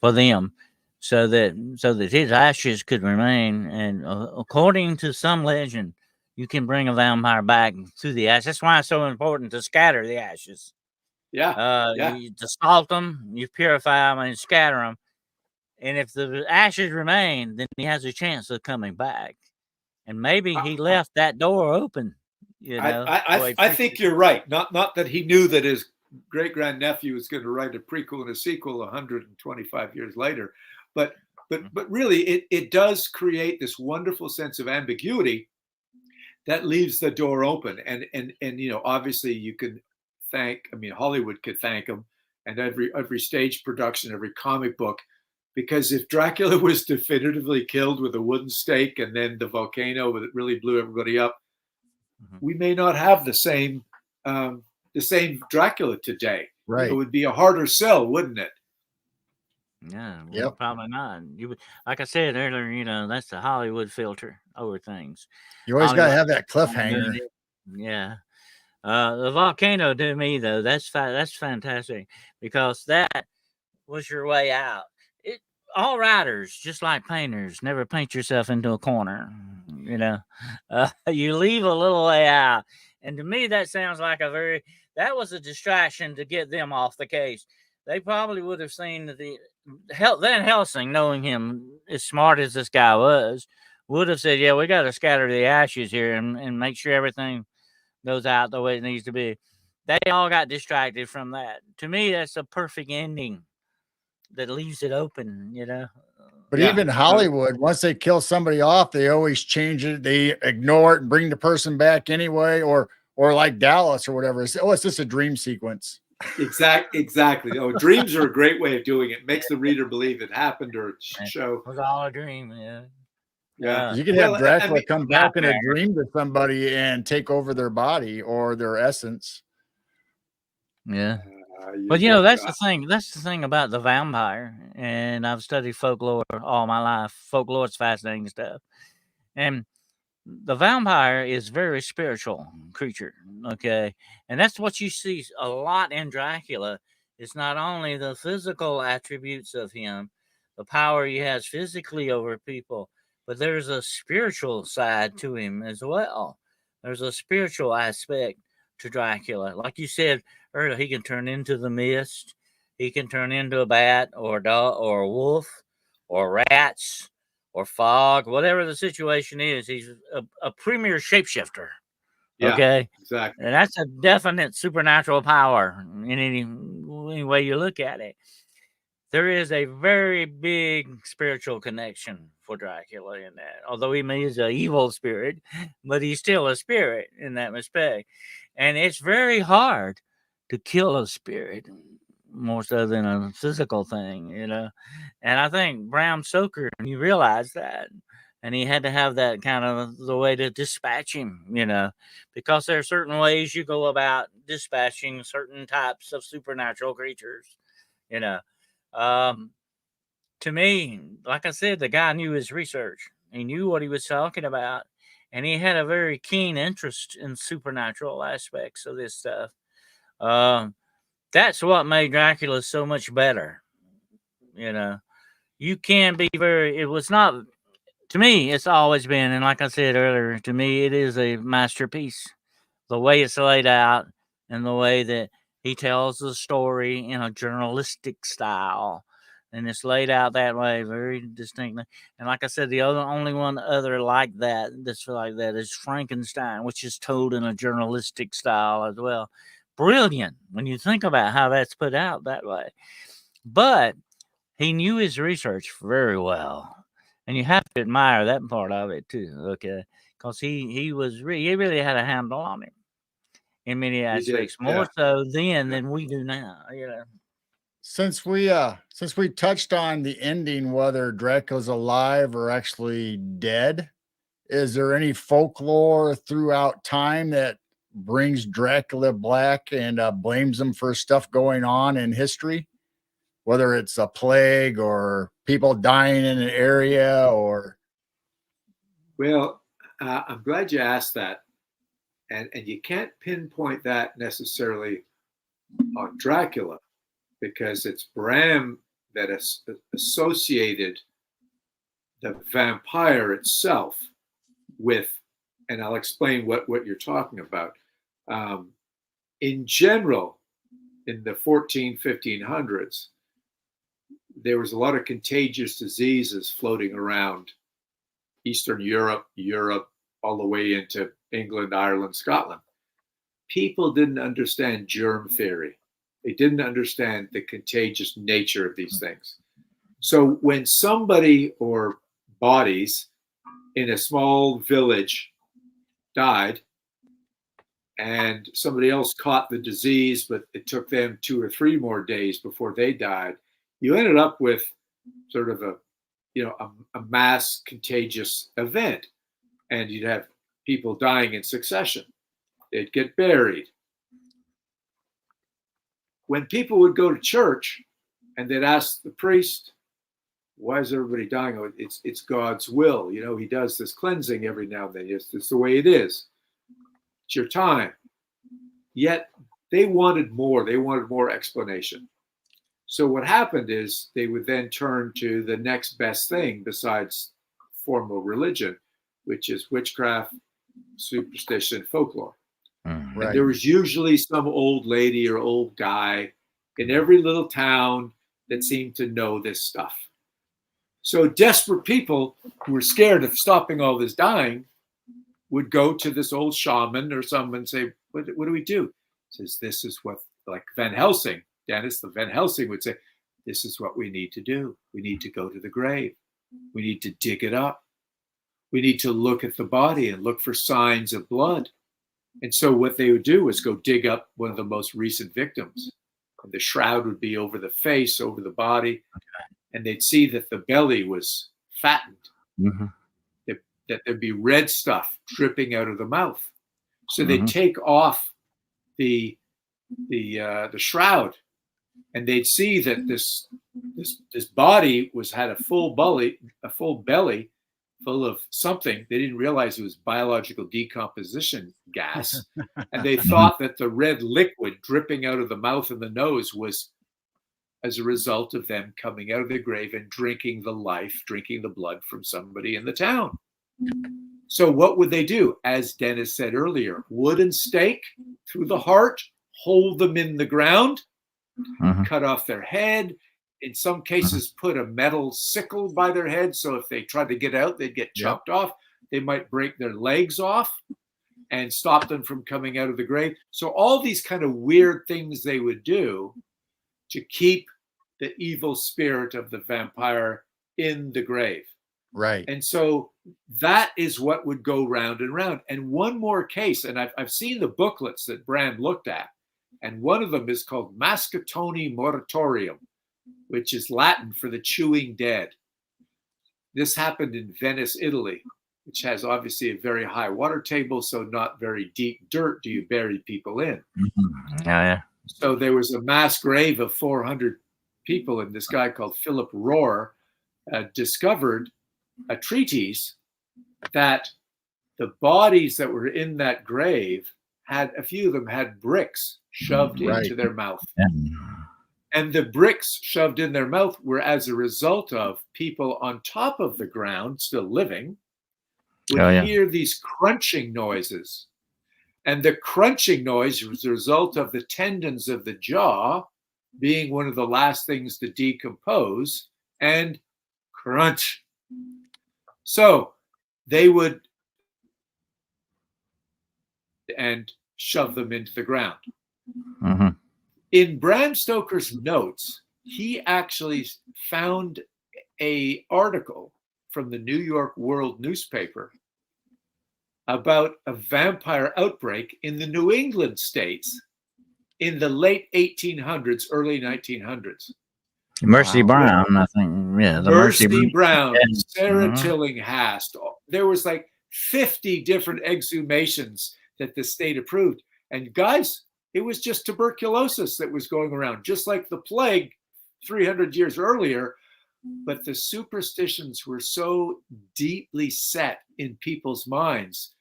for them, so that his ashes could remain. And according to some legend, you can bring a vampire back through the ashes. That's why it's so important to scatter the ashes. Yeah. To salt them, you purify them, and scatter them. And if the ashes remain, then he has a chance of coming back. And maybe he left that door open. I think you're right. Not that he knew that his great grandnephew was going to write a prequel and a sequel 125 years later, but really, it does create this wonderful sense of ambiguity that leaves the door open. And obviously, you can thank. I mean, Hollywood could thank him, and every stage production, every comic book. Because if Dracula was definitively killed with a wooden stake and then the volcano that really blew everybody up, we may not have the same Dracula today. Right. It would be a harder sell, wouldn't it? Yeah, well, probably not. Like I said earlier, that's the Hollywood filter over things. You always got to have that cliffhanger. Yeah. The volcano, to me, though, that's fantastic, because that was your way out. All writers, just like painters, never paint yourself into a corner. You leave a little way out. And to me, that sounds like that was a distraction to get them off the case. They probably would have seen Van Helsing, knowing him as smart as this guy was, would have said, yeah, we got to scatter the ashes here and make sure everything goes out the way it needs to be. They all got distracted from that. To me, that's a perfect ending that leaves it open, But even Hollywood, once they kill somebody off, they always change it. They ignore it and bring the person back anyway, or like Dallas or whatever. It's just a dream sequence. Exactly. Oh, dreams are a great way of doing it. Makes the reader believe it happened or show. It was all a dream, Yeah. You can have Dracula come back in a dream to somebody and take over their body or their essence. Yeah. But that's the thing. That's the thing about the vampire. And I've studied folklore all my life. Folklore is fascinating stuff. And the vampire is a very spiritual creature. Okay. And that's what you see a lot in Dracula. It's not only the physical attributes of him, the power he has physically over people, but there's a spiritual side to him as well. There's a spiritual aspect to Dracula. Like you said earlier, he can turn into the mist. He can turn into a bat or a dog or a wolf or rats or fog, whatever the situation is. He's a premier shapeshifter. Yeah, okay, exactly. And that's a definite supernatural power in any way you look at it. There is a very big spiritual connection for Dracula in that. Although he is an evil spirit, but he's still a spirit in that respect. And it's very hard to kill a spirit, more so than a physical thing, And I think Bram Stoker, he realized that. And he had to have that kind of the way to dispatch him, because there are certain ways you go about dispatching certain types of supernatural creatures, To me, like I said, the guy knew his research. He knew what he was talking about, and he had a very keen interest in supernatural aspects of this stuff. That's what made Dracula so much better. You can be it was not, to me, it's always been, and like I said earlier, to me, it is a masterpiece. The way it's laid out and the way that he tells the story in a journalistic style. And it's laid out that way very distinctly. And like I said, the only one other like that that's like that is Frankenstein, which is told in a journalistic style as well. Brilliant when you think about how that's put out that way. But he knew his research very well. And you have to admire that part of it too, okay? Because he really had a handle on it in many aspects, more so then than we do now, Since we touched on the ending, whether Dracula's alive or actually dead, is there any folklore throughout time that brings Dracula black and blames him for stuff going on in history, whether it's a plague or people dying in an area or. Well, I'm glad you asked that. And you can't pinpoint that necessarily on Dracula, because it's Bram that has associated the vampire itself with, and I'll explain what you're talking about. In general, in the 1500s, there was a lot of contagious diseases floating around Eastern Europe, all the way into England, Ireland, Scotland. People didn't understand germ theory. They didn't understand the contagious nature of these things. So when somebody or bodies in a small village died and somebody else caught the disease, but it took them 2 or 3 more days before they died, you ended up with sort of a mass contagious event, and you'd have people dying in succession. They'd get buried. When people would go to church and they'd ask the priest, why is everybody dying? Oh, it's God's will. He does this cleansing every now and then. It's the way it is. It's your time. Yet they wanted more. They wanted more explanation. So what happened is they would then turn to the next best thing besides formal religion, which is witchcraft, superstition, folklore. Right. And there was usually some old lady or old guy in every little town that seemed to know this stuff. So desperate people who were scared of stopping all this dying would go to this old shaman or someone and say, what do we do? He says, this is what, like Van Helsing, Dennis, the Van Helsing would say, this is what we need to do. We need to go to the grave. We need to dig it up. We need to look at the body and look for signs of blood. And so what they would do was go dig up one of the most recent victims. And the shroud would be over the face, over the body. And they'd see that the belly was fattened. Mm-hmm. That there'd be red stuff dripping out of the mouth. So they'd take off the shroud, and they'd see that this body had a full belly full of something. They didn't realize it was biological decomposition gas. And they thought that the red liquid dripping out of the mouth and the nose was as a result of them coming out of the grave and drinking the blood from somebody in the town. So what would they do? As Dennis said earlier, wooden stake through the heart, hold them in the ground, cut off their head. In some cases, put a metal sickle by their head. So if they tried to get out, they'd get chopped off. They might break their legs off and stop them from coming out of the grave. So all these kind of weird things they would do to keep the evil spirit of the vampire in the grave. Right. And so that is what would go round and round. And one more case, and I've seen the booklets that Bram looked at, and one of them is called Mascatoni Moratorium, which is Latin for the chewing dead. This happened in Venice, Italy, which has obviously a very high water table, so not very deep dirt do you bury people in. Yeah. So there was a mass grave of 400 people, and this guy called Philip Rohr discovered a treatise that the bodies that were in that grave a few of them had bricks shoved into their mouth. And the bricks shoved in their mouth were as a result of people on top of the ground, still living, would hear these crunching noises. And the crunching noise was the result of the tendons of the jaw being one of the last things to decompose and crunch. So they would and shove them into the ground. In Bram Stoker's notes, he actually found an article from the New York World newspaper about a vampire outbreak in the New England states in the late 1800s, early 1900s. Mercy Brown, I think. Yeah, the Mercy Brown, Yes. Sarah Tillinghast. There was like 50 different exhumations that the state approved. And guys, it was just tuberculosis that was going around, just like the plague 300 years earlier. But the superstitions were so deeply set in people's minds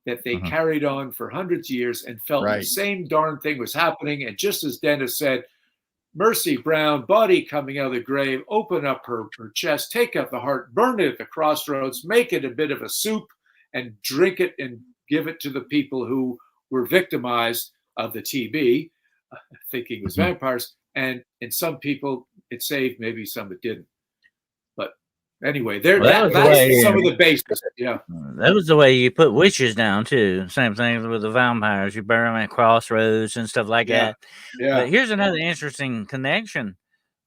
that they carried on for hundreds of years and felt the same darn thing was happening. And just as Dennis said, Mercy Brown, body coming out of the grave, open up her chest, take out the heart, burn it at the crossroads, make it a bit of a soup, and drink it and give it to the people who were victimized of the TB, thinking it was vampires. And some people it saved, maybe some it didn't. But anyway, that's some of the basics. Yeah. That was the way you put witches down too. Same thing with the vampires. You burn them at crossroads and stuff like that. Yeah. But here's another interesting connection.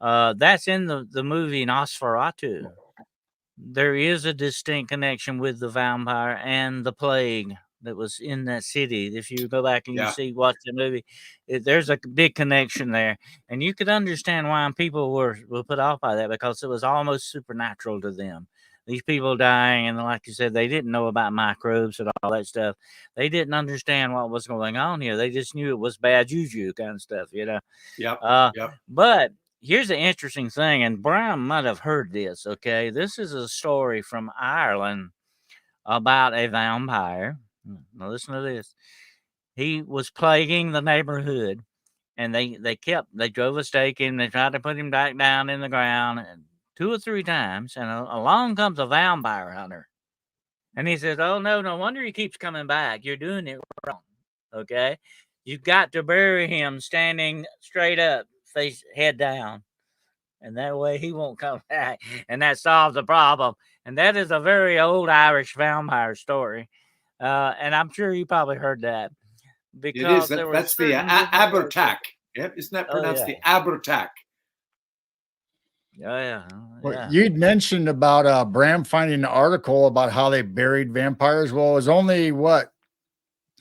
That's in the movie Nosferatu. There is a distinct connection with the vampire and the plague that was in that city. If you go back and you watch the movie, there's a big connection there, and you could understand why people were put off by that, because it was almost supernatural to them. These people dying, and like you said, they didn't know about microbes and all that stuff. They didn't understand what was going on here. They just knew it was bad juju kind of stuff, you know. But here's the interesting thing, and Bram might have heard this. Okay, this is a story from Ireland about a vampire. Now listen to this. He was plaguing the neighborhood, and they drove a stake in. They tried to put him back down in the ground 2 or 3 times, and along comes a vampire hunter, and he says, "Oh no wonder he keeps coming back. You're doing it wrong. Okay, you've got to bury him standing straight up, face head down, and that way he won't come back, and that solves the problem." And that is a very old Irish vampire story. And I'm sure you probably heard that. Because it is. That's the Abertac. Yep. Isn't that pronounced the Abertac? Yeah. Well, you'd mentioned about Bram finding an article about how they buried vampires. Well, it was only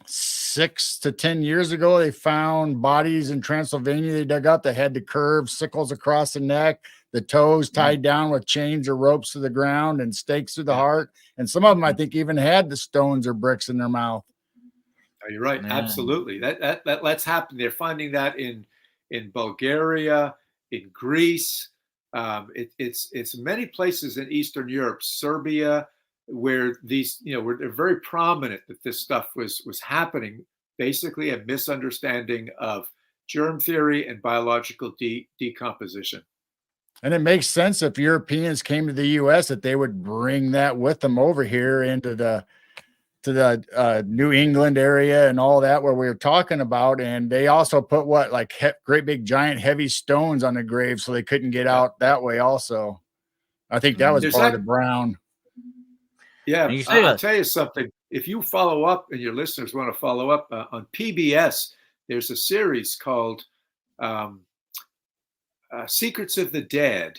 6 to 10 years ago they found bodies in Transylvania. They dug up. They had the curved sickles across the neck, the toes tied down with chains or ropes to the ground, and stakes through the heart. And some of them, I think, even had the stones or bricks in their mouth. Oh, you're right. Absolutely. That's happened. They're finding that in Bulgaria, in Greece. It's many places in Eastern Europe, Serbia, where these, they're very prominent that this stuff was happening. Basically, a misunderstanding of germ theory and biological decomposition. And it makes sense if Europeans came to the U.S. that they would bring that with them over here into the New England area and all that where we were talking about. And they also put great big giant heavy stones on the grave so they couldn't get out that way also. I think that was part of Brown. Yeah, I'll tell you something. If you follow up and your listeners want to follow up on PBS, there's a series called Secrets of the Dead,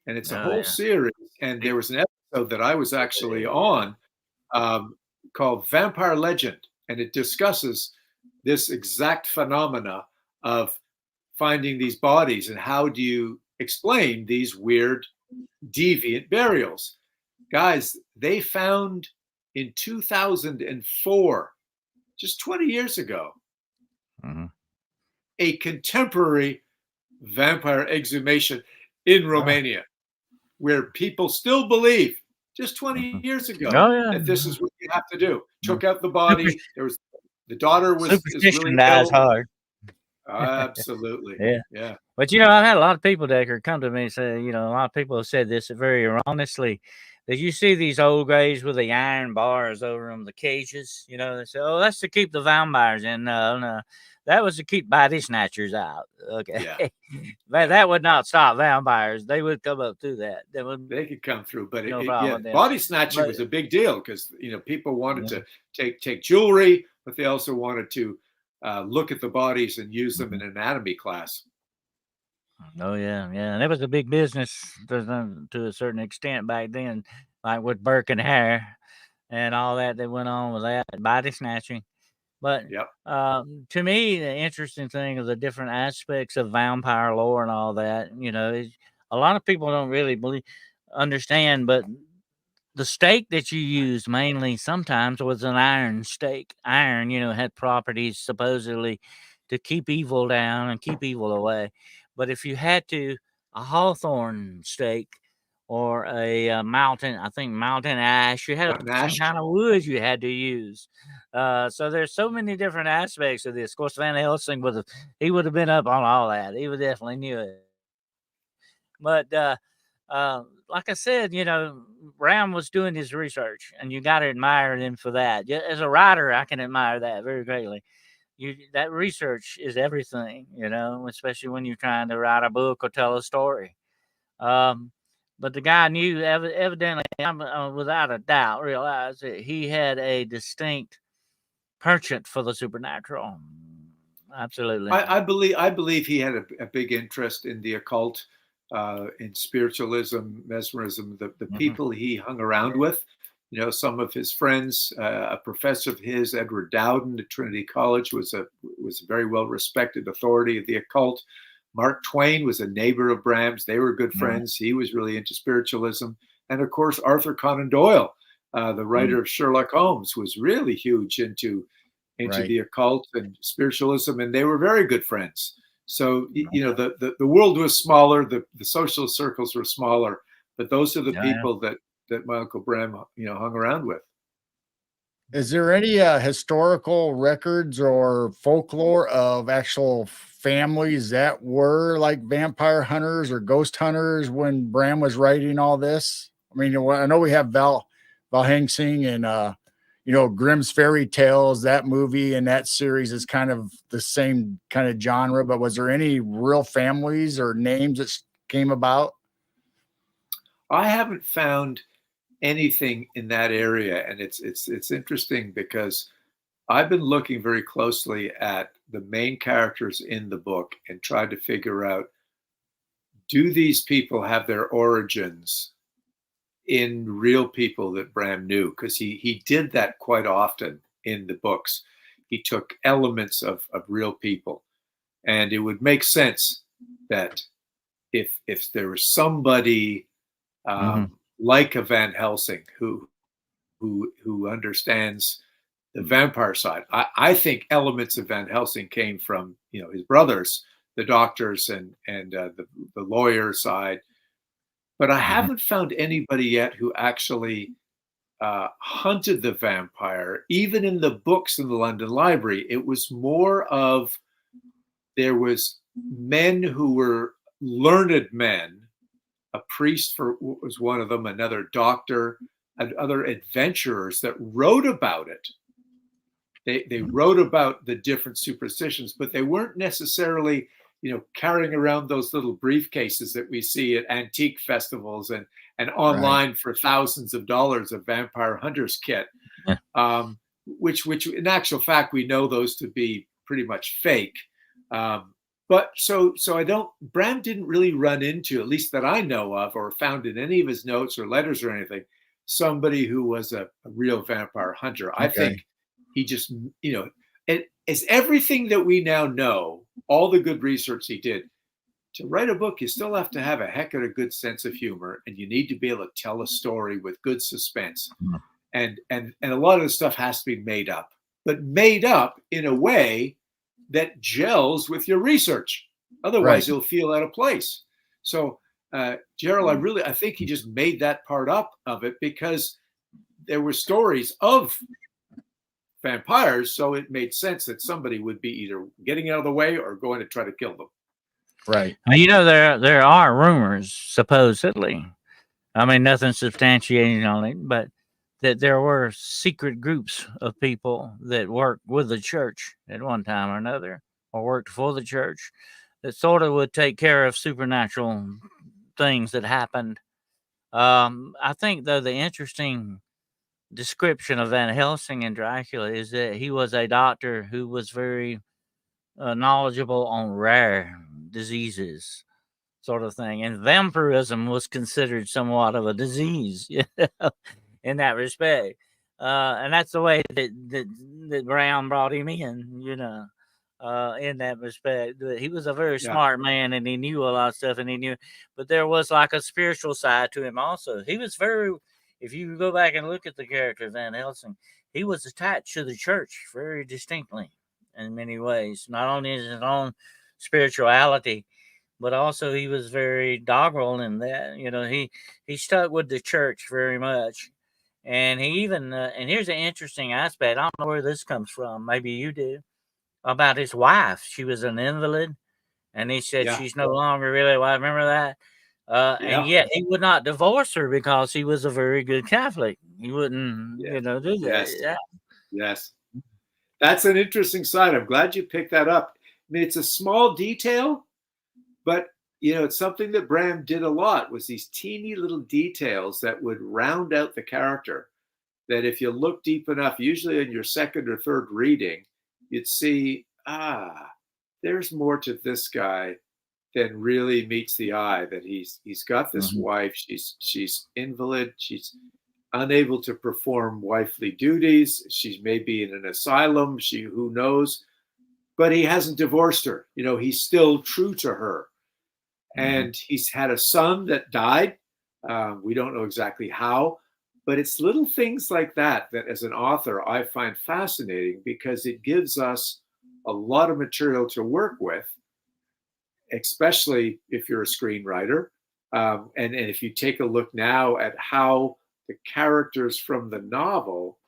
and it's a whole series. And there was an episode that I was actually on called Vampire Legend, and it discusses this exact phenomena of finding these bodies and how do you explain these weird deviant burials. Guys, they found in 2004, just 20 years ago, a contemporary vampire exhumation in Romania, where people still believe, just 20 years ago, that this is what you have to do. Took out the body. The daughter was really dies hard. Absolutely. Yeah. But I've had a lot of people, DACRE, come to me and say, a lot of people have said this very erroneously, that you see these old graves with the iron bars over them, the cages, they say, "Oh, that's to keep the vampires in." No, that was to keep body snatchers out. Okay. But that would not stop vampires. They would come up through that. They could come through, but body snatching was a big deal because people wanted to take jewelry, but they also wanted to look at the bodies and use them in anatomy class. Oh yeah, and it was a big business to a certain extent back then, like with Burke and Hare and all that went on with that body snatching. But to me, the interesting thing is the different aspects of vampire lore and all that. A lot of people don't really understand, but the stake that you used mainly sometimes was an iron stake. Iron, had properties supposedly to keep evil down and keep evil away. But if you had to, a hawthorn stake or a mountain, I think mountain ash, you had some Nash. kind of wood you had to use. So there's so many different aspects of this. Of course, Van Helsing he would have been up on all that. He would definitely knew it. But like I said, Bram was doing his research, and you got to admire him for that. As a writer, I can admire that very greatly. That research is everything, especially when you're trying to write a book or tell a story. But the guy knew, evidently, without a doubt, realized that he had a distinct penchant for the supernatural. Absolutely. I believe he had a big interest in the occult, in spiritualism, mesmerism. The people he hung around with, some of his friends, a professor of his, Edward Dowden at Trinity College, was a very well respected authority of the occult. Mark Twain was a neighbor of Bram's. They were good friends. He was really into spiritualism. And of course, Arthur Conan Doyle, the writer of Sherlock Holmes, was really huge into the occult and spiritualism, and they were very good friends. So, the world was smaller, the social circles were smaller, but those are the people that my Uncle Bram, hung around with. Is there any historical records or folklore of actual families that were like vampire hunters or ghost hunters when Bram was writing all this? I mean, I know we have Val Helsing and Grimm's Fairy Tales. That movie and that series is kind of the same kind of genre. But was there any real families or names that came about? I haven't found anything in that area, and it's interesting because I've been looking very closely at the main characters in the book and tried to figure out, do these people have their origins in real people that Bram knew? Because he did that quite often in the books. He took elements of real people, and it would make sense that if there was somebody like a Van Helsing who understands the vampire side. I think elements of Van Helsing came from his brothers, the doctors and the lawyer side, but I haven't found anybody yet who actually hunted the vampire. Even in the books in the London Library, it was more of, there was men who were learned men. A priest was one of them, another doctor, and other adventurers that wrote about it. They wrote about the different superstitions, but they weren't necessarily, carrying around those little briefcases that we see at antique festivals and online for thousands of dollars of vampire hunters kit, which in actual fact we know those to be pretty much fake. But so Bram didn't really run into, at least that I know of, or found in any of his notes or letters or anything, somebody who was a real vampire hunter. I think he just, it's everything that we now know, all the good research he did. To write a book, you still have to have a heck of a good sense of humor, and you need to be able to tell a story with good suspense. And a lot of the stuff has to be made up, but made up in a way that gels with your research. Otherwise, you'll feel out of place. So, Gerald, I think he just made that part up of it because there were stories of vampires, so it made sense that somebody would be either getting out of the way or going to try to kill them. Right. Now, there are rumors, supposedly. I mean, nothing substantiating on it, but that there were secret groups of people that worked with the church at one time or another, or worked for the church, that sort of would take care of supernatural things that happened. I think, though, the interesting description of Van Helsing and Dracula is that he was a doctor who was very knowledgeable on rare diseases, sort of thing. And vampirism was considered somewhat of a disease, in that respect. And that's the way that Brown brought him in, in that respect. He was a very smart man, and he knew a lot of stuff, but there was like a spiritual side to him also. He was very if you go back and look at the character of Van Helsing, he was attached to the church very distinctly in many ways, not only in his own spirituality, but also he was very doggerel in that. He stuck with the church very much. And he even, and here's an interesting aspect. I don't know where this comes from. Maybe you do. About his wife. She was an invalid. And he said she's no longer really wife. Remember that? And yet he would not divorce her because he was a very good Catholic. He wouldn't, do that. Yes. Yes. That's an interesting side. I'm glad you picked that up. I mean, it's a small detail, but it's something that Bram did a lot, was these teeny little details that would round out the character, that if you look deep enough, usually in your second or third reading, you'd see, there's more to this guy than really meets the eye, that he's got this wife, she's invalid, she's unable to perform wifely duties, she's maybe in an asylum, who knows, but he hasn't divorced her. He's still true to her. And he's had a son that died. We don't know exactly how, but it's little things like that as an author I find fascinating, because it gives us a lot of material to work with, especially if you're a screenwriter. And if you take a look now at how the characters from the novel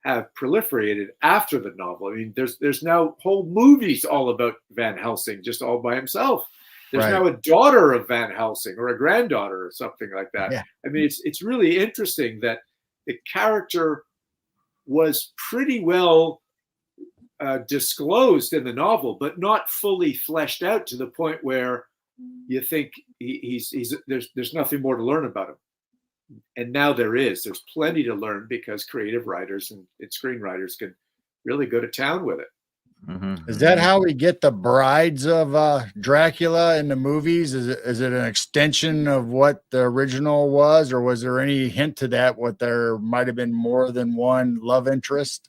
have proliferated after the novel. I mean, there's now whole movies all about Van Helsing, just all by himself. There's now a daughter of Van Helsing, or a granddaughter, or something like that. Yeah. I mean, it's really interesting that the character was pretty well disclosed in the novel, but not fully fleshed out to the point where you think there's nothing more to learn about him. And now there's plenty to learn, because creative writers and screenwriters can really go to town with it. Is that how we get the brides of Dracula in the movies? Is it an extension of what the original was, or was there any hint to that? What there might have been more than one love interest?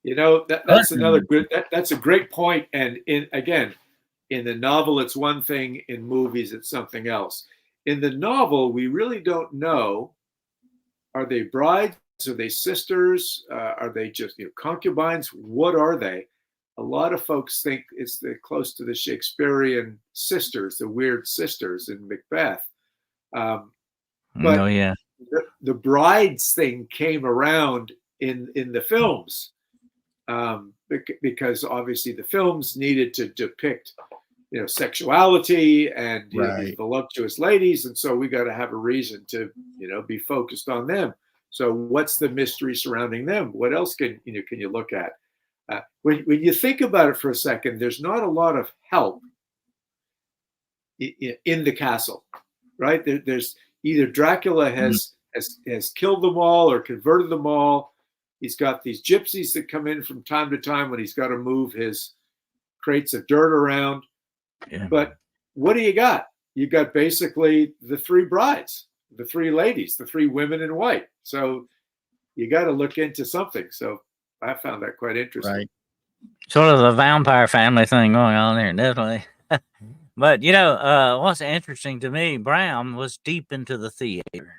That's another good. That's a great point. And in the novel, it's one thing. In movies, it's something else. In the novel, we really don't know. Are they brides? Are they sisters? Are they just concubines? What are they? A lot of folks think it's close to the Shakespearean sisters, the weird sisters in Macbeth. But the brides thing came around in the films, because obviously the films needed to depict sexuality and these voluptuous ladies, and so we got to have a reason to be focused on them. So what's the mystery surrounding them? What else can you look at? When you think about it for a second, there's not a lot of help in the castle, right? There's either Dracula has killed them all or converted them all. He's got these gypsies that come in from time to time when he's got to move his crates of dirt around. Yeah. But what do you got? You got basically the three brides, the three ladies, the three women in white. So you got to look into something. So I found that quite interesting. Right. Sort of a vampire family thing going on there, definitely. But, what's interesting to me, Bram was deep into the theater.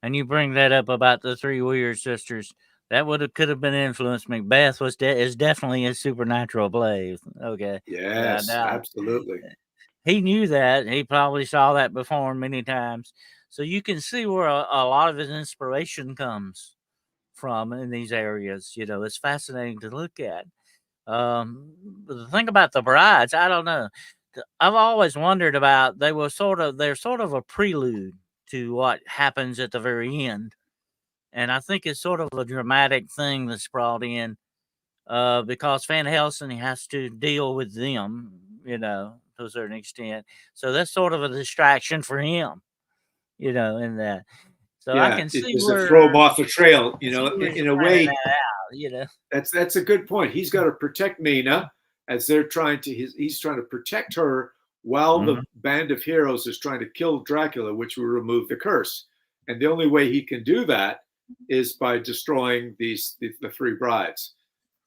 And you bring that up about the three weird sisters. That could have been influenced. Macbeth is definitely a supernatural play. Okay. Yes, absolutely. He knew that. He probably saw that before many times. So you can see where a lot of his inspiration comes from in these areas. It's fascinating to look at. But the thing about the brides, I don't know. I've always wondered about. They're sort of a prelude to what happens at the very end, and I think it's sort of a dramatic thing that's brought in, because Van Helsing has to deal with them, to a certain extent. So that's sort of a distraction for him, in that. So I can see it's where to throw him off the trail, in a way. That's a good point. He's got to protect Mina as they're he's trying to protect her while the band of heroes is trying to kill Dracula, which will remove the curse. And the only way he can do that is by destroying the three brides.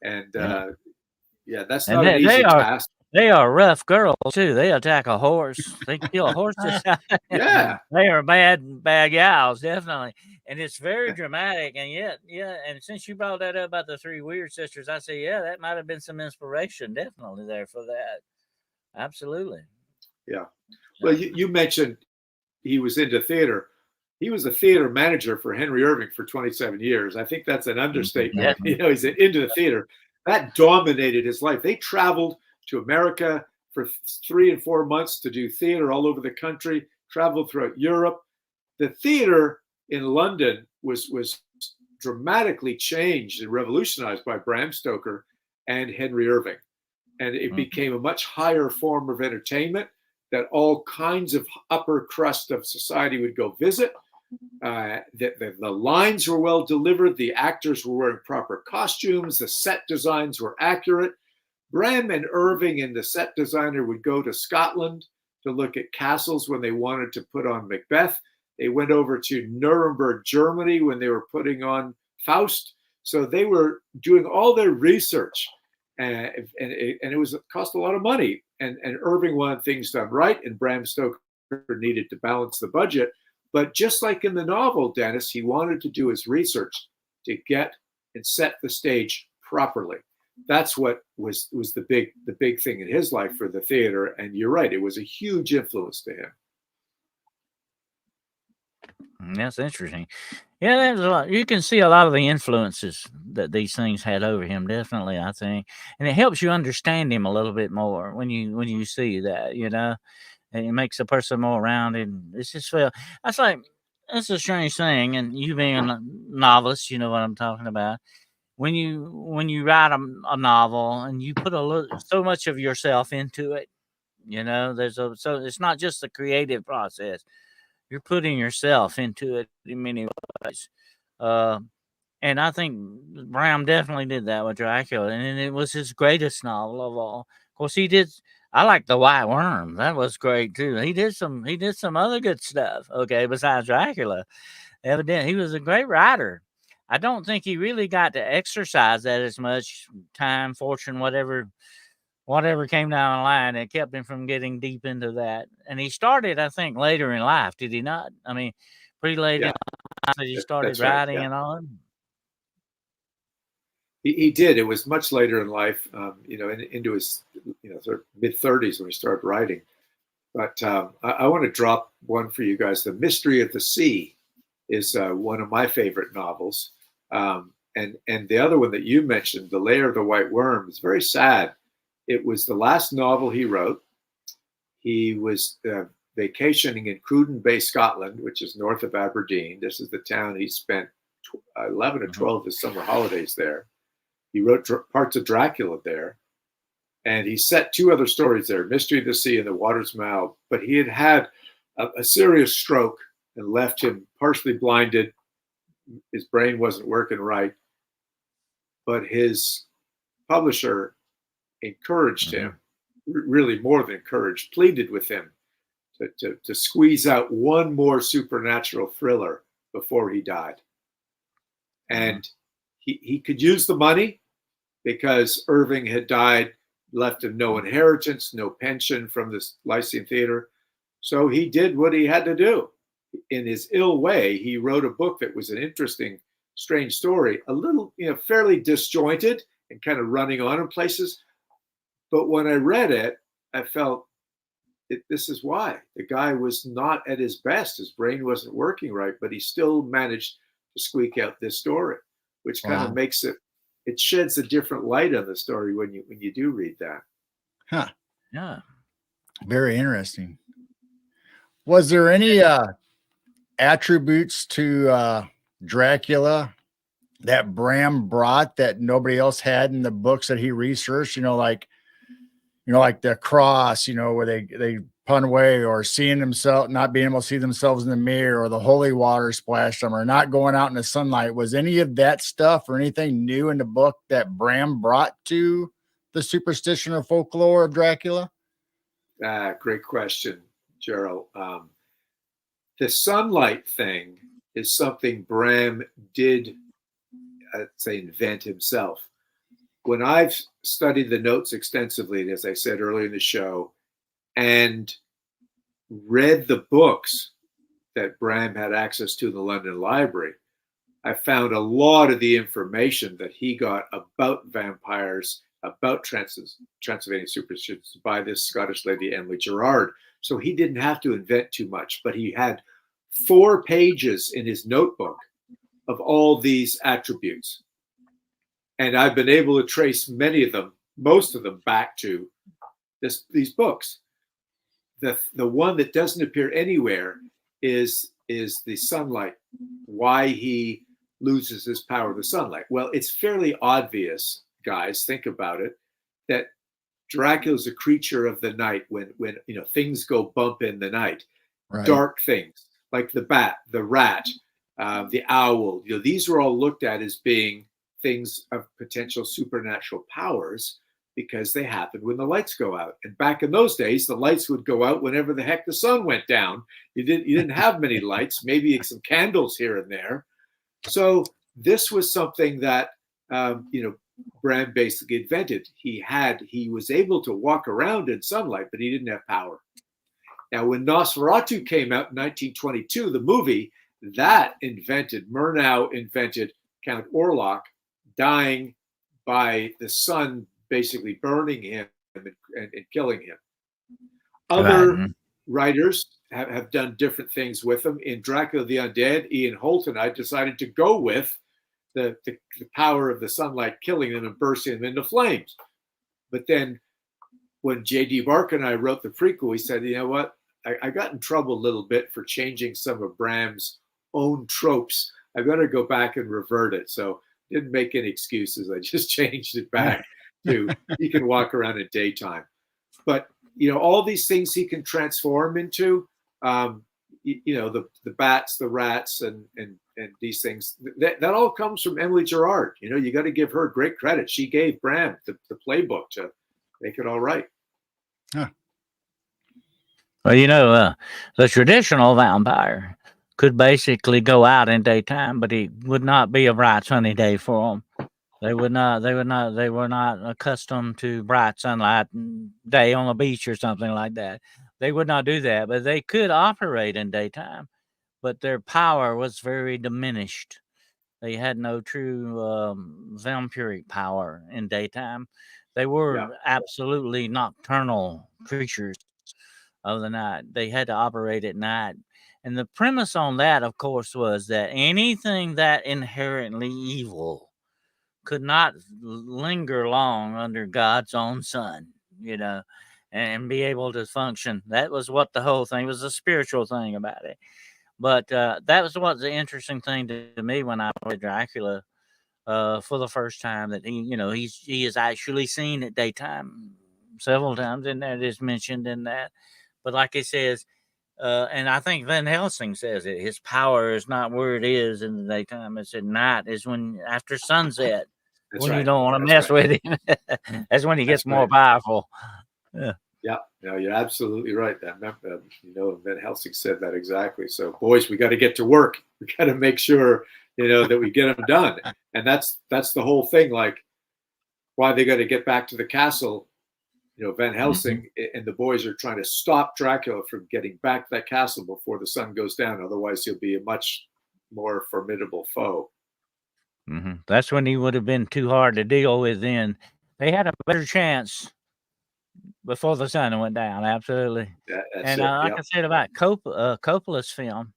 And that's not an easy task. They are rough girls too. They attack a horse. They kill horses. Yeah. They are bad gals, definitely. And it's very dramatic. And yet, yeah. And since you brought that up about the three weird sisters, I say, yeah, that might have been some inspiration, definitely there for that. Absolutely. Yeah. Well, you mentioned he was into theater. He was a theater manager for Henry Irving for 27 years. I think that's an understatement. Yeah. You know, he's into the theater. That dominated his life. They traveled to America for 3 and 4 months to do theater all over the country, traveled throughout Europe. The theater in London was dramatically changed and revolutionized by Bram Stoker and Henry Irving. And it became a much higher form of entertainment that all kinds of upper crust of society would go visit. The lines were well delivered. The actors were wearing proper costumes. The set designs were accurate. Bram and Irving and the set designer would go to Scotland to look at castles when they wanted to put on Macbeth. They went over to Nuremberg, Germany when they were putting on Faust. So they were doing all their research, and it cost a lot of money. And Irving wanted things done right, and Bram Stoker needed to balance the budget. But just like in the novel, Dennis, he wanted to do his research to get and set the stage properly. That's what was the big thing in his life for the theater. And you're right, it was a huge influence to him. That's interesting. Yeah, there's a lot. You can see a lot of the influences that these things had over him. Definitely, I think, and it helps you understand him a little bit more when you see that. You know, and it makes a person more rounded. It's just feel that's a strange thing. And you being a novelist, you know what I'm talking about. When you write a novel and you put so much of yourself into it, you know, so it's not just the creative process. You're putting yourself into it in many ways. Uh, and I think Bram definitely did that with Dracula, and it was his greatest novel of all. Of course, he did. I like the White Worm. That was great too. He did some other good stuff. Okay, besides Dracula, evidently he was a great writer. I don't think he really got to exercise that as much. Time, fortune, whatever came down the line, it kept him from getting deep into that. And he started, I think, later in life. Did he not? I mean, pretty late in life that he started writing and all. He did. It was much later in life, into his, sort of mid-30s when he started writing. But I want to drop one for you guys. The Mystery of the Sea is one of my favorite novels. And the other one that you mentioned, The Lair of the White Worm, is very sad. It was the last novel he wrote. He was vacationing in Cruden Bay, Scotland, which is north of Aberdeen. This is the town he spent 11 or 12 of his summer holidays there. He wrote parts of Dracula there, and he set 2 other stories there, Mystery of the Sea and The Water's Mouth. But he had a serious stroke and left him partially blinded. His brain wasn't working right. But his publisher encouraged him, really more than encouraged, pleaded with him to squeeze out one more supernatural thriller before he died. And he could use the money because Irving had died, left him no inheritance, no pension from this Lyceum Theater. So he did what he had to do. In his ill way, he wrote a book that was an interesting, strange story, a little, fairly disjointed and kind of running on in places. But when I read it, I felt this is why. The guy was not at his best. His brain wasn't working right, but he still managed to squeak out this story, which kind of makes it sheds a different light on the story when you do read that. Huh. Yeah. Very interesting. Was there any attributes to Dracula that Bram brought that nobody else had in the books that he researched? Like the cross, where they pun away, or seeing themselves, not being able to see themselves in the mirror, or the holy water splashed them, or not going out in the sunlight. Was any of that stuff or anything new in the book that Bram brought to the superstition or folklore of Dracula? Great question, Gerald. The sunlight thing is something Bram did, I'd say, invent himself. when I've studied the notes extensively, as I said earlier in the show, and read the books that Bram had access to in the London Library, I found a lot of the information that he got about vampires, about Transylvanian superstitions by this Scottish lady, Emily Gerard. So he didn't have to invent too much, but he had 4 pages in his notebook of all these attributes. And I've been able to trace many of them, most of them, back to these books. The one that doesn't appear anywhere is the sunlight, why he loses his power of the sunlight. Well, it's fairly obvious, guys, think about it, that Dracula's a creature of the night. When things go bump in the night, Right. Dark things like the bat, the rat, the owl, these are all looked at as being things of potential supernatural powers because they happen when the lights go out. And back in those days, the lights would go out whenever the heck the sun went down. You didn't have many lights, maybe some candles here and there. So this was something that Bram basically invented. He was able to walk around in sunlight, but he didn't have power. Now, when Nosferatu came out in 1922, the movie, Murnau invented Count Orlok dying by the sun basically burning him and killing him. Other writers have done different things with him. In Dracula the Undead, Ian Holt and I decided to go with the power of the sunlight killing them and bursting them into flames. But then when J.D. Barker and I wrote the prequel, we said, you know what? I got in trouble a little bit for changing some of Bram's own tropes. I better go back and revert it. So didn't make any excuses. I just changed it back to he can walk around in daytime. But all these things he can transform into, the bats, the rats, and these things. That all comes from Emily Gerard. You got to give her great credit. She gave Bram the playbook to make it all right. Huh. Well, the traditional vampire could basically go out in daytime, but it would not be a bright sunny day for them. They were not accustomed to bright sunlight day on the beach or something like that. They would not do that, but they could operate in daytime, but their power was very diminished. They had no true vampiric power in daytime. They were absolutely nocturnal creatures of the night. They had to operate at night. And the premise on that, of course, was that anything that inherently evil could not linger long under God's own sun, and be able to function. That was what the whole thing was, a spiritual thing about it. But that was what's the interesting thing to me when I read Dracula for the first time, that he is actually seen at daytime several times, and that is mentioned in that. But like it says, and I think Van Helsing says it, his power is not where it is in the daytime. It's at night, is when after sunset. That's when right. You don't want to mess with him. That's when he gets more powerful. Yeah, no, you're absolutely right. Van Helsing said that exactly. So, boys, we got to get to work. We got to make sure, that we get them done. And that's the whole thing. Like, why they got to get back to the castle. Van Helsing and the boys are trying to stop Dracula from getting back to that castle before the sun goes down. Otherwise, he'll be a much more formidable foe. That's when he would have been too hard to deal with. Then they had a better chance before the sun went down. Absolutely. And like I said about Coppola's film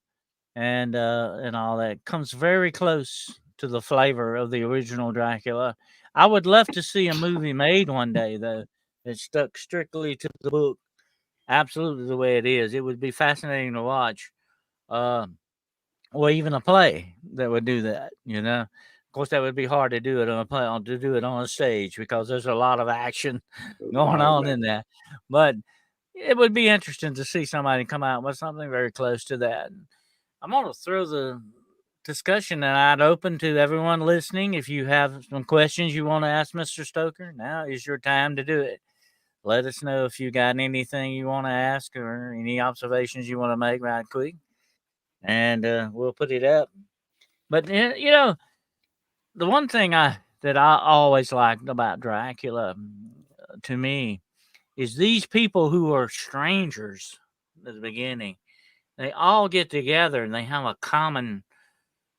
and all that, comes very close to the flavor of the original Dracula. I would love to see a movie made one day, though, that stuck strictly to the book, absolutely the way it is. It would be fascinating to watch, or even a play that would do that. Of course, that would be hard to do it on a play, to do it on a stage, because there's a lot of action going on in that. But it would be interesting to see somebody come out with something very close to that. I'm going to throw the discussion out open to everyone listening. If you have some questions you want to ask Mr. Stoker, now is your time to do it. Let us know if you got anything you want to ask or any observations you want to make right quick, and we'll put it up. But the one thing I that I always liked about Dracula, to me, is these people who are strangers at the beginning. They all get together and they have a common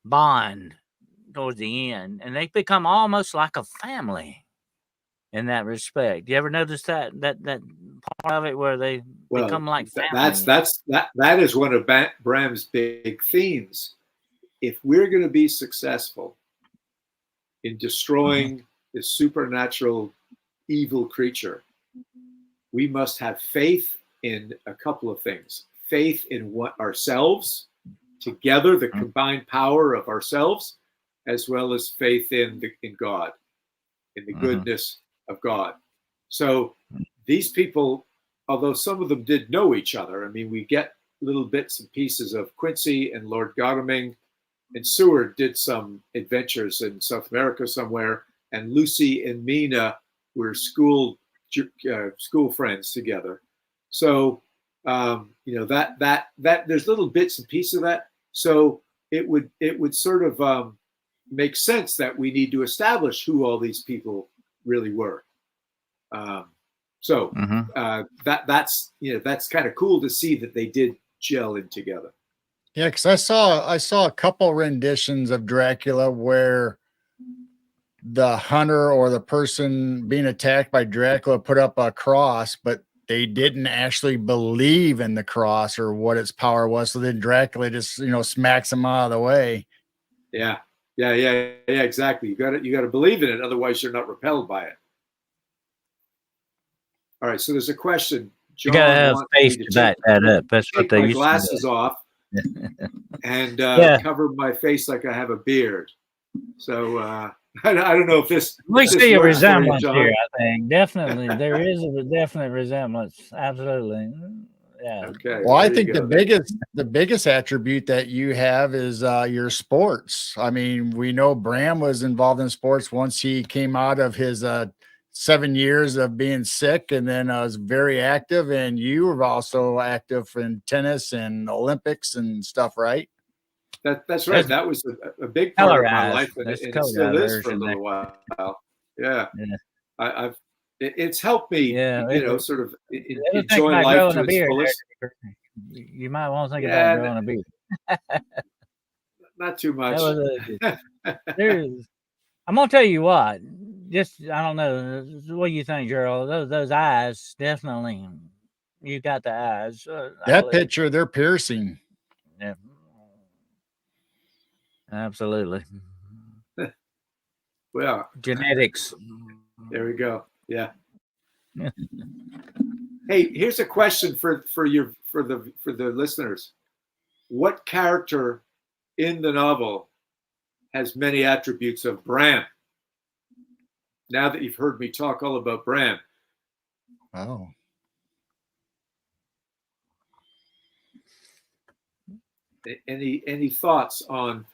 bond towards the end, and they become almost like a family in that respect. You ever notice that part of it where they become like family? That is one of Bram's big themes. If we're going to be successful in destroying this supernatural evil creature, we must have faith in a couple of things. Faith in what ourselves, together, the combined power of ourselves, as well as faith in God, in the goodness of God. So these people, although some of them did know each other, I mean, we get little bits and pieces of Quincy and Lord Godalming, and Seward did some adventures in South America somewhere, and Lucy and Mina were school friends together. So that there's little bits and pieces of that. So it would sort of make sense that we need to establish who all these people really were. That's kind of cool to see that they did gel in together. Yeah, because I saw a couple renditions of Dracula where the hunter or the person being attacked by Dracula put up a cross, but they didn't actually believe in the cross or what its power was. So then Dracula just, smacks them out of the way. Yeah, exactly. You got to believe in it, otherwise you're not repelled by it. All right, so there's a question. John, you gotta have faith to back that up. That's what they used to do. Take my glasses off and cover my face like I have a beard. So I don't know if this. We see a resemblance here. I think definitely there is a definite resemblance. Absolutely. Yeah. Okay. Well, I think the biggest attribute that you have is your sports. I mean, we know Bram was involved in sports once he came out of his 7 years of being sick, and then was very active. And you were also active in tennis and Olympics and stuff, right? That's right. That was a big part of my life, and it still is for a little while. Yeah. It's helped me, sort of enjoy life to its fullest. You might want to think about growing a beard. Not too much. I'm gonna tell you what. Just I don't know. What do you think, Gerald? Those eyes, definitely. You got the eyes. That picture, they're piercing. Yeah. Absolutely. Well, genetics. There we go. Yeah. Hey, here's a question for the listeners. What character in the novel has many attributes of Bram? Now that you've heard me talk all about Bram. Oh. Any thoughts on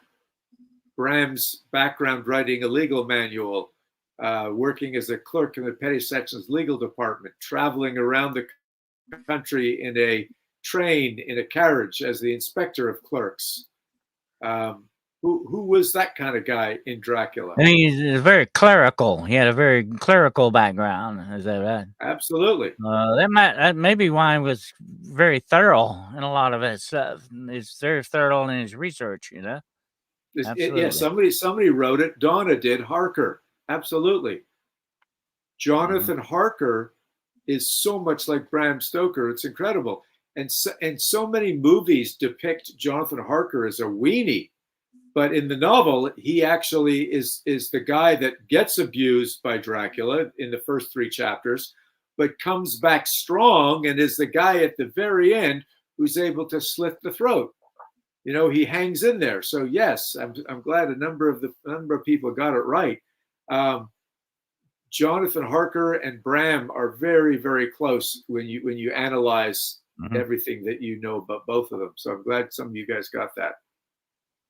Bram's background writing a legal manual, working as a clerk in the Petty Sections legal department, traveling around the country in a train, in a carriage as the inspector of clerks? Who was that kind of guy in Dracula? And he's very clerical. He had a very clerical background. Is that right? Absolutely. That may be why he was very thorough in a lot of his stuff. He's very thorough in his research, Yeah, somebody wrote it. Donna did. Harker. Absolutely. Jonathan Harker is so much like Bram Stoker. It's incredible. And so many movies depict Jonathan Harker as a weenie. But in the novel, he actually is the guy that gets abused by Dracula in the first 3 chapters, but comes back strong and is the guy at the very end who's able to slit the throat. He hangs in there. So yes, I'm glad a number of people got it right. Jonathan Harker and Bram are very, very close when you analyze everything that you know about both of them. So I'm glad some of you guys got that.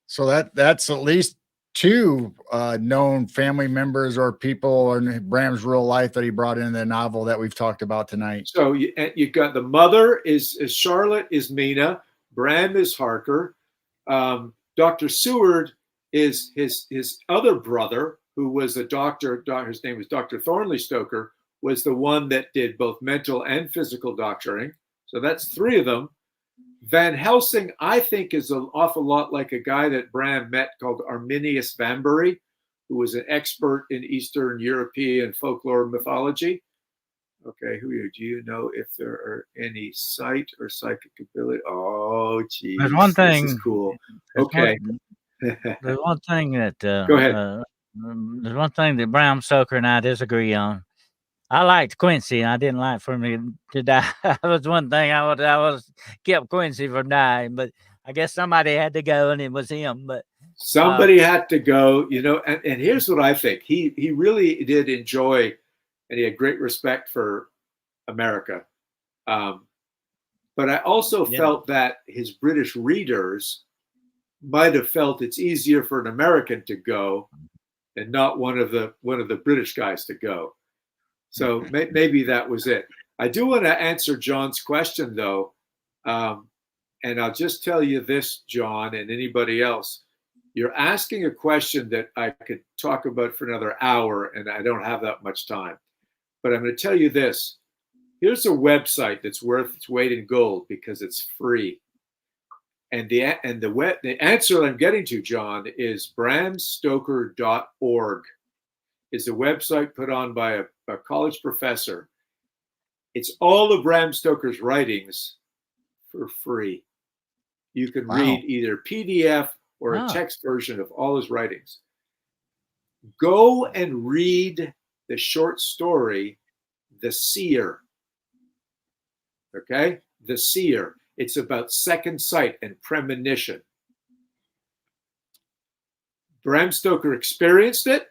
So that's at least 2 known family members or people in Bram's real life that he brought in the novel that we've talked about tonight. So you got the mother is Charlotte, is Mina. Bram is Harker. Dr. Seward is his other brother, who was a doctor, his name was Dr. Thornley Stoker, was the one that did both mental and physical doctoring. So that's 3 of them. Van Helsing, I think, is an awful lot like a guy that Bram met called Arminius Vanbury, who was an expert in Eastern European folklore mythology. Okay, do you know if there are any sight or psychic ability? Oh, geez, There's one thing. This is cool. There's Okay. There's one thing that Go ahead. there's one thing that Bram Stoker and I disagree on. I liked Quincy, and I didn't like for him to die. That was one thing I was kept Quincy from dying, but I guess somebody had to go, and it was him. But somebody had to go, you know. And here's what I think: he really did enjoy, and he had great respect for America. But I also felt that his British readers might have felt it's easier for an American to go, and not one of the British guys to go. So maybe that was it. I do want to answer John's question, though. And I'll just tell you this, John, and anybody else. You're asking a question that I could talk about for another hour, and I don't have that much time. But I'm going to tell you this. Here's a website that's worth its weight in gold because it's free. And the answer I'm getting to, John, is bramstoker.org. It's a website put on by a college professor. It's all of Bram Stoker's writings for free. You can read either PDF or a text version of all his writings. Go and read the short story, The Seer. Okay? The Seer. It's about second sight and premonition. Bram Stoker experienced it,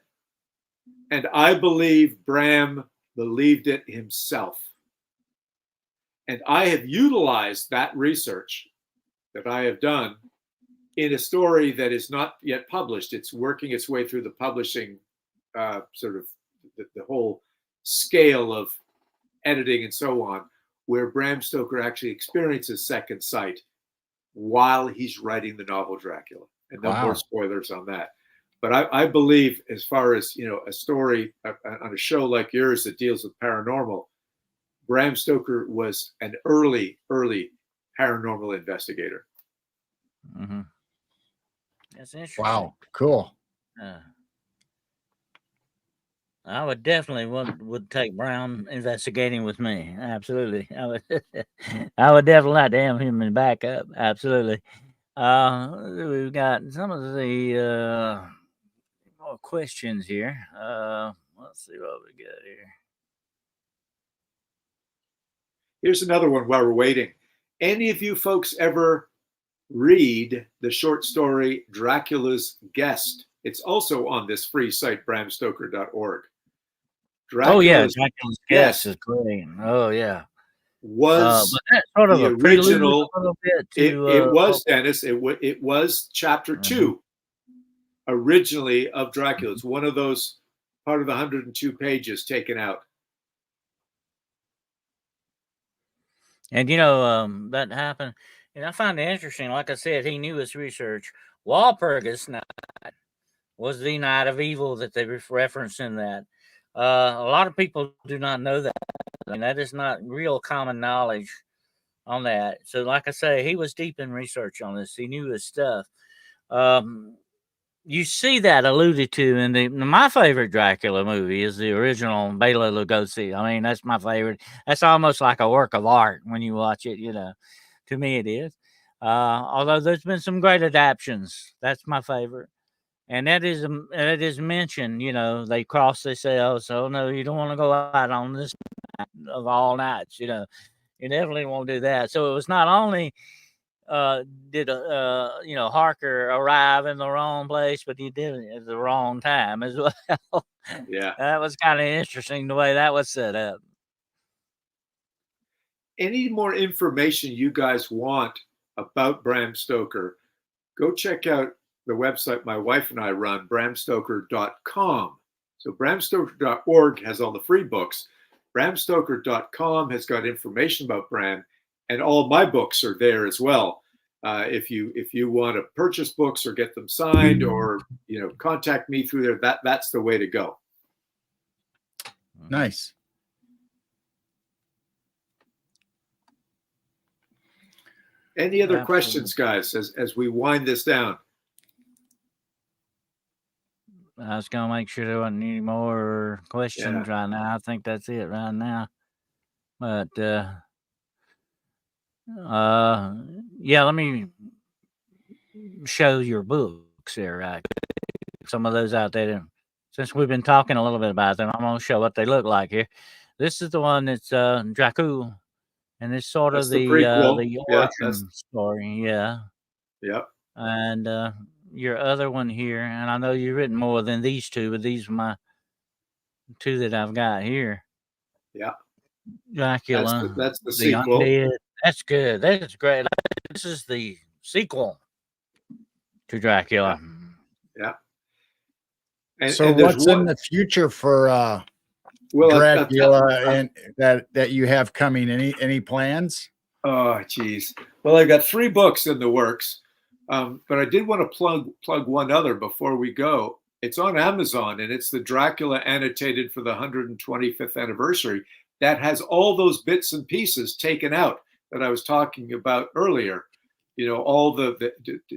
and I believe Bram believed it himself. And I have utilized that research that I have done in a story that is not yet published. It's working its way through the publishing, sort of the whole scale of editing and so on, where Bram Stoker actually experiences second sight while he's writing the novel Dracula. And no more spoilers on that. But I believe, as far as, you know, a story on a show like yours that deals with paranormal, Bram Stoker was an early paranormal investigator. Mm-hmm. That's interesting. Wow, cool. I would definitely would take Brown investigating with me. Absolutely, I would. I would definitely like to have him in backup. Absolutely. We've got some of the more questions here. Let's see what we got here. Here's another one while we're waiting. Any of you folks ever read the short story Dracula's Guest? It's also on this free site, bramstoker.org. Dracula's Guest is great. Oh, yeah. Was but that's sort of the a prelude original, a little bit to, it was, Dennis, it was chapter 2 originally of Dracula. It's one of those, part of the 102 pages taken out. And, you know, that happened. And I find it interesting. Like I said, he knew his research. Walpurgis Night was the night of evil that they referenced in that. A lot of people do not know that. And that is not real common knowledge on that. So, like I say, he was deep in research on this. He knew his stuff. You see that alluded to in my favorite Dracula movie is the original Bela Lugosi. I mean, that's my favorite. That's almost like a work of art when you watch it, you know. To me, it is. Although there's been some great adaptions. That's my favorite. And that is mentioned, you know, they cross themselves. So, no, you don't want to go out on this night of all nights, you know. You definitely won't do that. So it was not only did you know, Harker arrive in the wrong place, but he did it at the wrong time as well. Yeah, that was kind of interesting the way that was set up. Any more information you guys want about Bram Stoker, go check out the website my wife and I run, bramstoker.com. So bramstoker.org has all the free books. Bramstoker.com has got information about Bram, and all my books are there as well. If you want to purchase books or get them signed, or contact me through there, that's the way to go. Nice. Any other Absolutely. questions, guys, as we wind this down? I was gonna make sure there wasn't any more questions right now. I think that's it right now. But yeah, let me show your books there, right? Some of those out there. Since we've been talking a little bit about them, I'm gonna show what they look like here. This is the one that's Dracula, and it's sort That's of the the prequel. Yeah, origin story. Yeah. Yep. And your other one here, and I know you've written more than these two, but these are my two that I've got here. Yeah. Dracula, That's the the sequel. Undead. That's good. That's great. This is the sequel to Dracula. Yeah. And, So and there's what's in one. the future for Well, Dracula and that you have coming? Any plans? Oh, geez. Well, I got 3 books in the works, but I did want to plug one other before we go. It's on Amazon, and it's the Dracula annotated for the 125th anniversary. That has all those bits and pieces taken out that I was talking about earlier. All the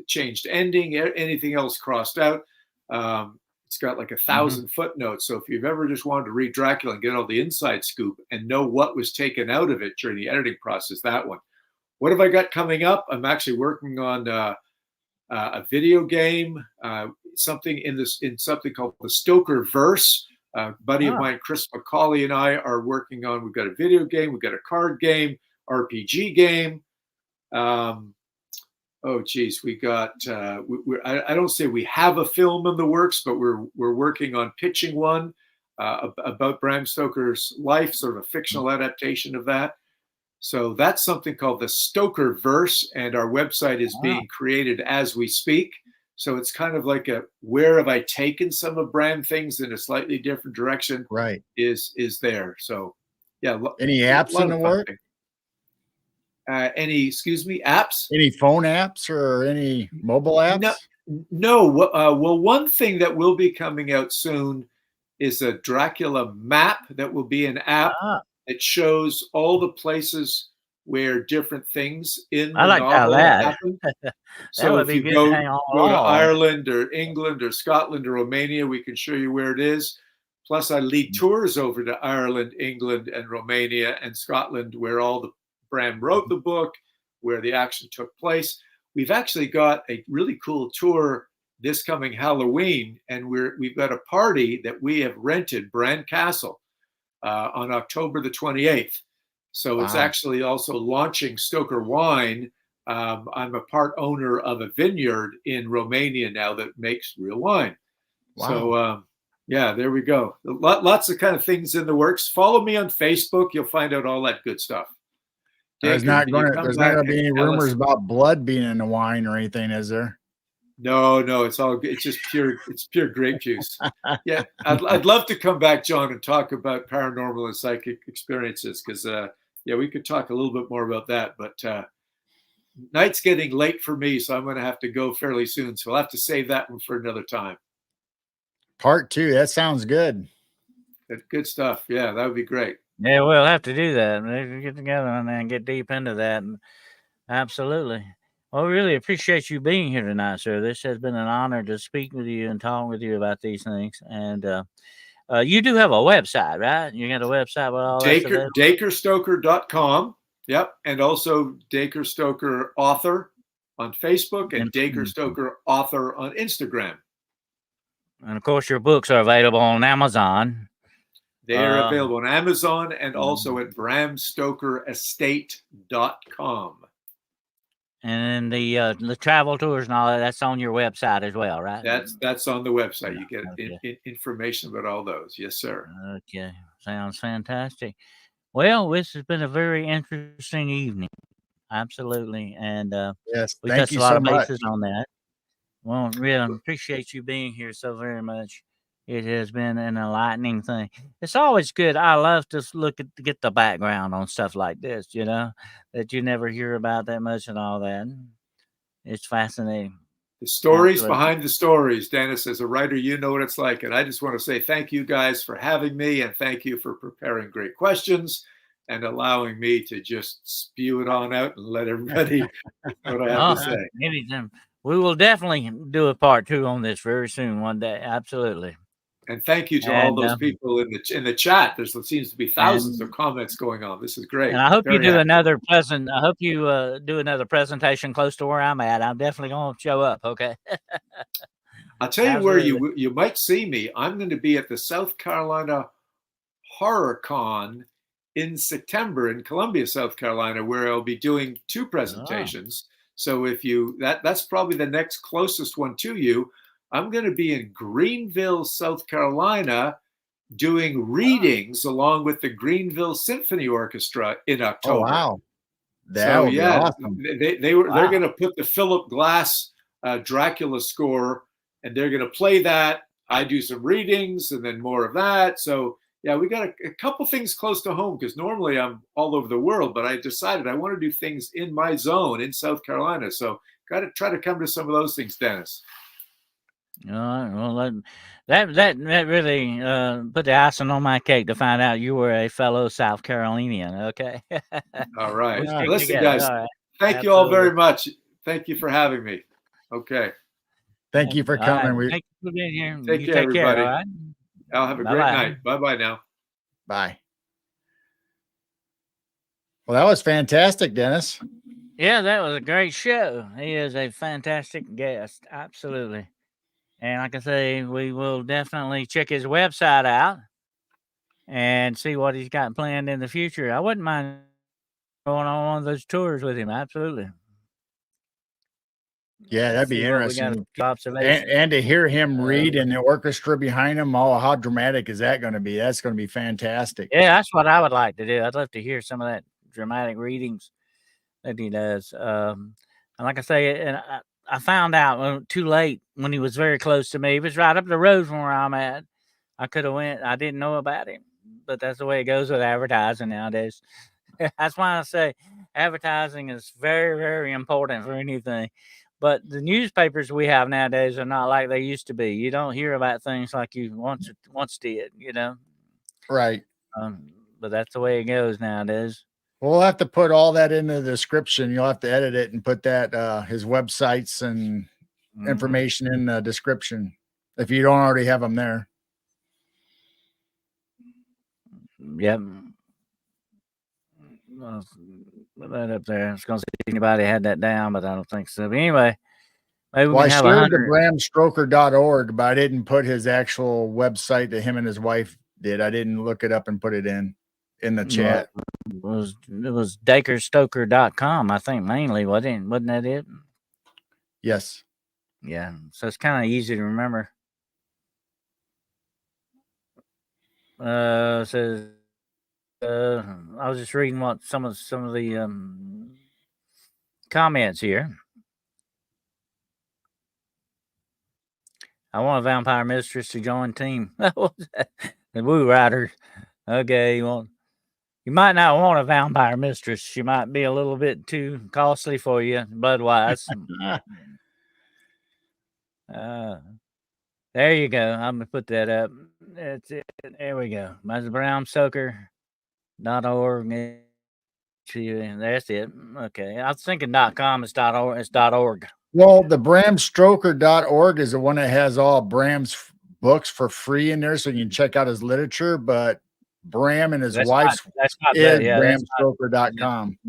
changed ending, anything else crossed out. It's got like 1,000 footnotes. So if you've ever just wanted to read Dracula and get all the inside scoop and know what was taken out of it during the editing process, that one. What have I got coming up? I'm actually working on a video game, something in something called the Stoker verse. A buddy of mine, Chris McCauley, and I are working on. We've got a video game, we've got a card game, RPG game. Oh, geez, we got. I don't say we have a film in the works, but we're working on pitching one about Bram Stoker's life, sort of a fictional adaptation of that. So that's something called the Stoker verse, and our website is being created as we speak. So it's kind of like where have I taken some of Bram things in a slightly different direction? Right. Is there? So yeah. Any apps in the work? Apps? Any phone apps or any mobile apps? No. Well, one thing that will be coming out soon is a Dracula map that will be an app that shows all the places where different things in the novel happen. So if you go to Ireland or England or Scotland or Romania, we can show you where it is. Plus, I lead tours over to Ireland, England, and Romania and Scotland, where all the Bram wrote the book, where the action took place. We've actually got a really cool tour this coming Halloween, and we've got a party that we have rented, Brand Castle, on October the 28th. So it's actually also launching Stoker wine. I'm a part owner of a vineyard in Romania now that makes real wine. Wow. So yeah, there we go. Lots of kind of things in the works. Follow me on Facebook. You'll find out all that good stuff. There's not going to be any rumors about blood being in the wine or anything, is there? No, it's all good. It's just pure grape juice. Yeah, I'd love to come back, John, and talk about paranormal and psychic experiences, because we could talk a little bit more about that. But night's getting late for me, so I'm going to have to go fairly soon. So I'll have to save that one for another time. Part 2. That sounds good. Good stuff. Yeah, that would be great. Yeah, we'll have to do that. Maybe get together and then get deep into that. Absolutely. Well, we really appreciate you being here tonight, sir. This has been an honor to speak with you and talk with you about these things. And you do have a website, right? You got a website with all that? DACREstoker.com. Yep. And also DACRE Stoker Author on Facebook and DACRE Stoker Author on Instagram. And, of course, your books are available on Amazon. They are available on Amazon and also at bramstokerestate.com. And the travel tours and all that, that's on your website as well, right? That's on the website. You get information about all those. Yes, sir. Okay. Sounds fantastic. Well, this has been a very interesting evening. Absolutely. And yes, we touched a lot of bases on that. Well, really appreciate you being here so very much. It has been an enlightening thing. It's always good. I love to get the background on stuff like this, that you never hear about that much and all that. It's fascinating. The stories Absolutely. behind the stories. Dennis, as a writer, you know what it's like. And I just want to say thank you guys for having me, and thank you for preparing great questions and allowing me to just spew it on out and let everybody know what I have to say. Anytime. We will definitely do a part 2 on this very soon, one day. Absolutely. And thank you to all those people in the chat. There seems to be thousands of comments going on. This is great. And I hope Very you do happy. another present. I hope you do another presentation close to where I'm at. I'm definitely going to show up. Okay. I'll tell you where you might see me. I'm going to be at the South Carolina Horror Con in September in Columbia, South Carolina, where I'll be doing 2 presentations. So if that's probably the next closest one to you. I'm going to be in Greenville, South Carolina, doing readings along with the Greenville Symphony Orchestra in October. Oh, wow. That would be awesome. They're going to put the Philip Glass Dracula score, and they're going to play that. I do some readings and then more of that. So yeah, we got a couple things close to home, because normally I'm all over the world, but I decided I want to do things in my zone in South Carolina. So got to try to come to some of those things, Dennis. All right. Well, that really put the icing on my cake to find out you were a fellow South Carolinian. Okay. All right. We'll Listen, guys, right. Thank you all very much. Thank you for having me. Okay. Thank you for coming. Right. Thank you for being here. Take care, everybody. All right. I'll have a great night. Bye-bye now. Bye. Well, that was fantastic, Dennis. Yeah, that was a great show. He is a fantastic guest. Absolutely. And like I say, we will definitely check his website out and see what he's got planned in the future. I wouldn't mind going on one of those tours with him. Absolutely. Yeah, that'd be interesting. And to hear him read and the orchestra behind him, how dramatic is that going to be? That's going to be fantastic. Yeah, that's what I would like to do. I'd love to hear some of that dramatic readings that he does. And like I say, and I found out too late when he was very close to me. He was right up the road from where I'm at. I could have went. I didn't know about him, but that's the way it goes with advertising nowadays. That's why I say advertising is very, very important for anything. But the newspapers we have nowadays are not like they used to be. You don't hear about things like you once did, you know? Right. But that's the way it goes nowadays. We'll have to put all that in the description. You'll have to edit it and put that his websites and information in the description if you don't already have them there. Yep. Put that up there. I was going to see if anybody had that down, but I don't think so. But anyway, maybe I shared the bramstoker.org, but I didn't put his actual website that him and his wife did. I didn't look it up and put it in the chat. It was DACREstoker.com, I think, mainly. Wasn't that it? Yes. Yeah. So it's kind of easy to remember. Says I was just reading what some of the comments here. I want a vampire mistress to join team. The Woo Riders. Okay, you might not want a vampire mistress. She might be a little bit too costly for you, blood-wise. There you go. I'm gonna put that up. That's it. There we go. That's BramStoker.org. That's it. Okay. I was thinking .com is .org. It's .org. Well, the bramstoker.org is the one that has all Bram's books for free in there, so you can check out his literature. But Bram and his wife's is bramstoker.com.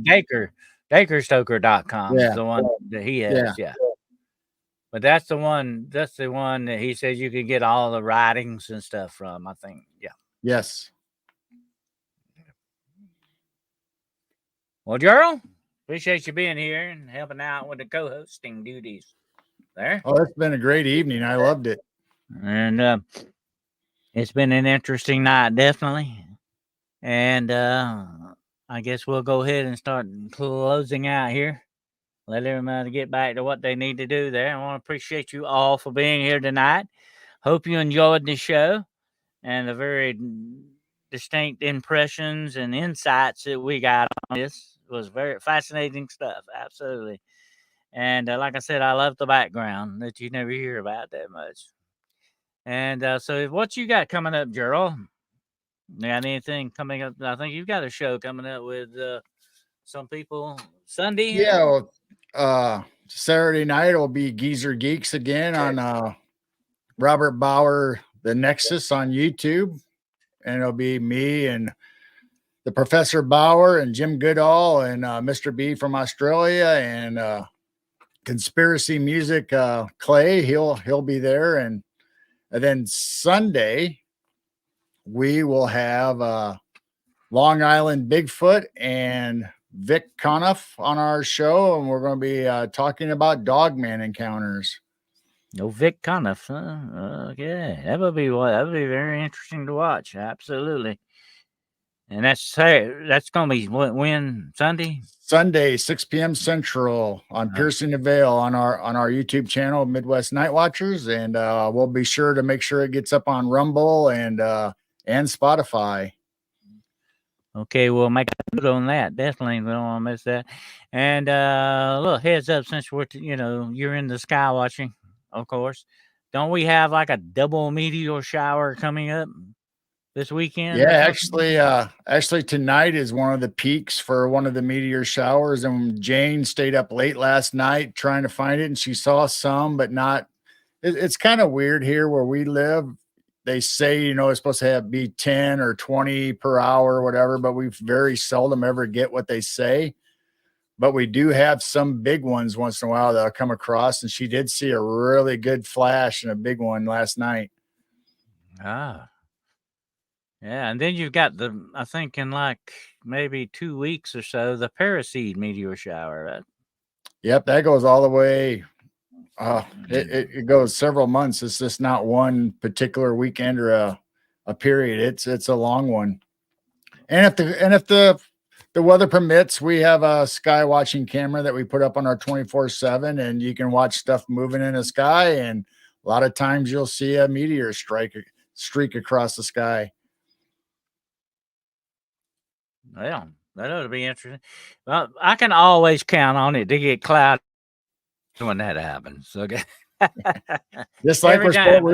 DACREstoker.com is the one that he has. Yeah. But that's the one that he says you can get all the writings and stuff from, I think. Yeah. Yes. Well, Gerald, appreciate you being here and helping out with the co-hosting duties there. Oh, it's been a great evening. I loved it. And it's been an interesting night, definitely. And I guess we'll go ahead and start closing out here. Let everybody get back to what they need to do there. I want to appreciate you all for being here tonight. Hope you enjoyed the show and the very distinct impressions and insights that we got on this. It was very fascinating stuff. Absolutely. And like I said, I love the background that you never hear about that much. And so, what you got coming up, Gerald? Got anything coming up? I think you've got a show coming up with some people Sunday. Yeah, well, Saturday night will be Geezer Geeks again on Robert Bauer, The Nexus on YouTube. And it'll be me and the Professor Bauer and Jim Goodall and Mr. B from Australia and Conspiracy Music Clay. He'll be there. And then Sunday, we will have Long Island Bigfoot and Vic Conniff on our show, and we're going to be talking about Dogman encounters. No, Vic Conniff. Huh? Okay, that would be very interesting to watch. Absolutely. And that's going to be when Sunday. Sunday, 6 p.m. Central on Piercing the Veil on our YouTube channel, Midwest Night Watchers, and we'll be sure to make sure it gets up on Rumble and Spotify. Okay, we'll make a note on that. Definitely, we don't want to miss that. And a little heads up, since you're in the sky watching, of course. Don't we have like a double meteor shower coming up this weekend? Yeah, actually tonight is one of the peaks for one of the meteor showers. And Jane stayed up late last night trying to find it, and she saw some, but not. It's kind of weird here where we live. They say, it's supposed to be 10 or 20 per hour or whatever, but we very seldom ever get what they say. But we do have some big ones once in a while that I'll come across. And she did see a really good flash and a big one last night. Ah. Yeah, and then you've got I think in like maybe 2 weeks or so, the Paraseed meteor shower. Right? Yep, that goes all the way. It goes several months. It's just not one particular weekend or a period. It's a long one. And if the weather permits, we have a sky watching camera that we put up on our 24/7, and you can watch stuff moving in the sky. And a lot of times you'll see a meteor streak across the sky. Well, that ought to be interesting. Well, I can always count on it to get cloudy when that happens. Okay. Just like we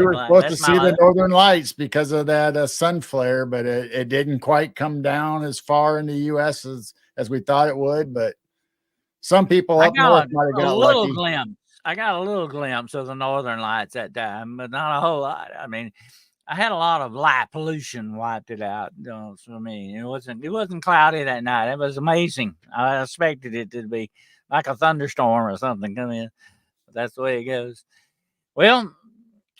were supposed to see the northern lights because of that sun flare, but it didn't quite come down as far in the U.S. as we thought it would. But some people up north might have got lucky. I got a little glimpse of the northern lights that time, but not a whole lot. I mean, I had a lot of light pollution wiped it out. For me, it wasn't cloudy that night. It was amazing. I expected it to be like a thunderstorm or something come in. But that's the way it goes. Well,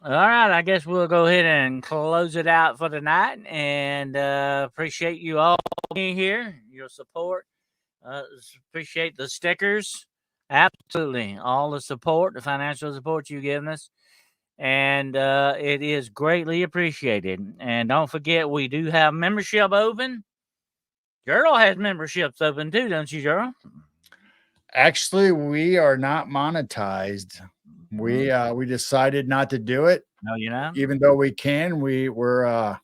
all right. I guess we'll go ahead and close it out for tonight. And appreciate you all being here, your support. Appreciate the stickers. Absolutely, all the support, the financial support you've given us. And it is greatly appreciated. And don't forget, we do have membership open. Gerald has memberships open too, don't you, Gerald? Actually, we are not monetized. We decided not to do it. No, you're not. Even though we can, we're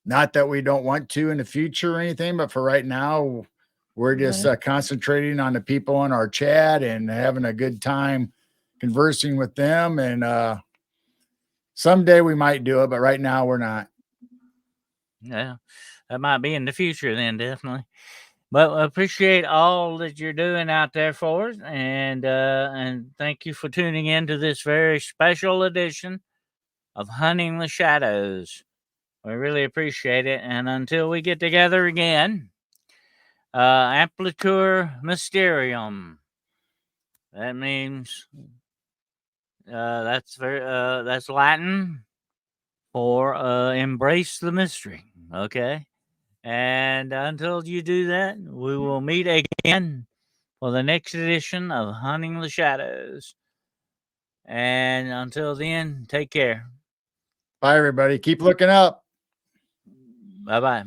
not that we don't want to in the future or anything, but for right now, we're just concentrating on the people in our chat and having a good time conversing with them. And someday we might do it, but right now we're not. Yeah, that might be in the future then, definitely. But I appreciate all that you're doing out there for us, and thank you for tuning in to this very special edition of Hunting the Shadows. We really appreciate it. And until we get together again, Amplitur Mysterium. That means that's Latin for embrace the mystery. Okay. And until you do that, we will meet again for the next edition of Hunting the Shadows. And until then, take care. Bye, everybody. Keep looking up. Bye-bye.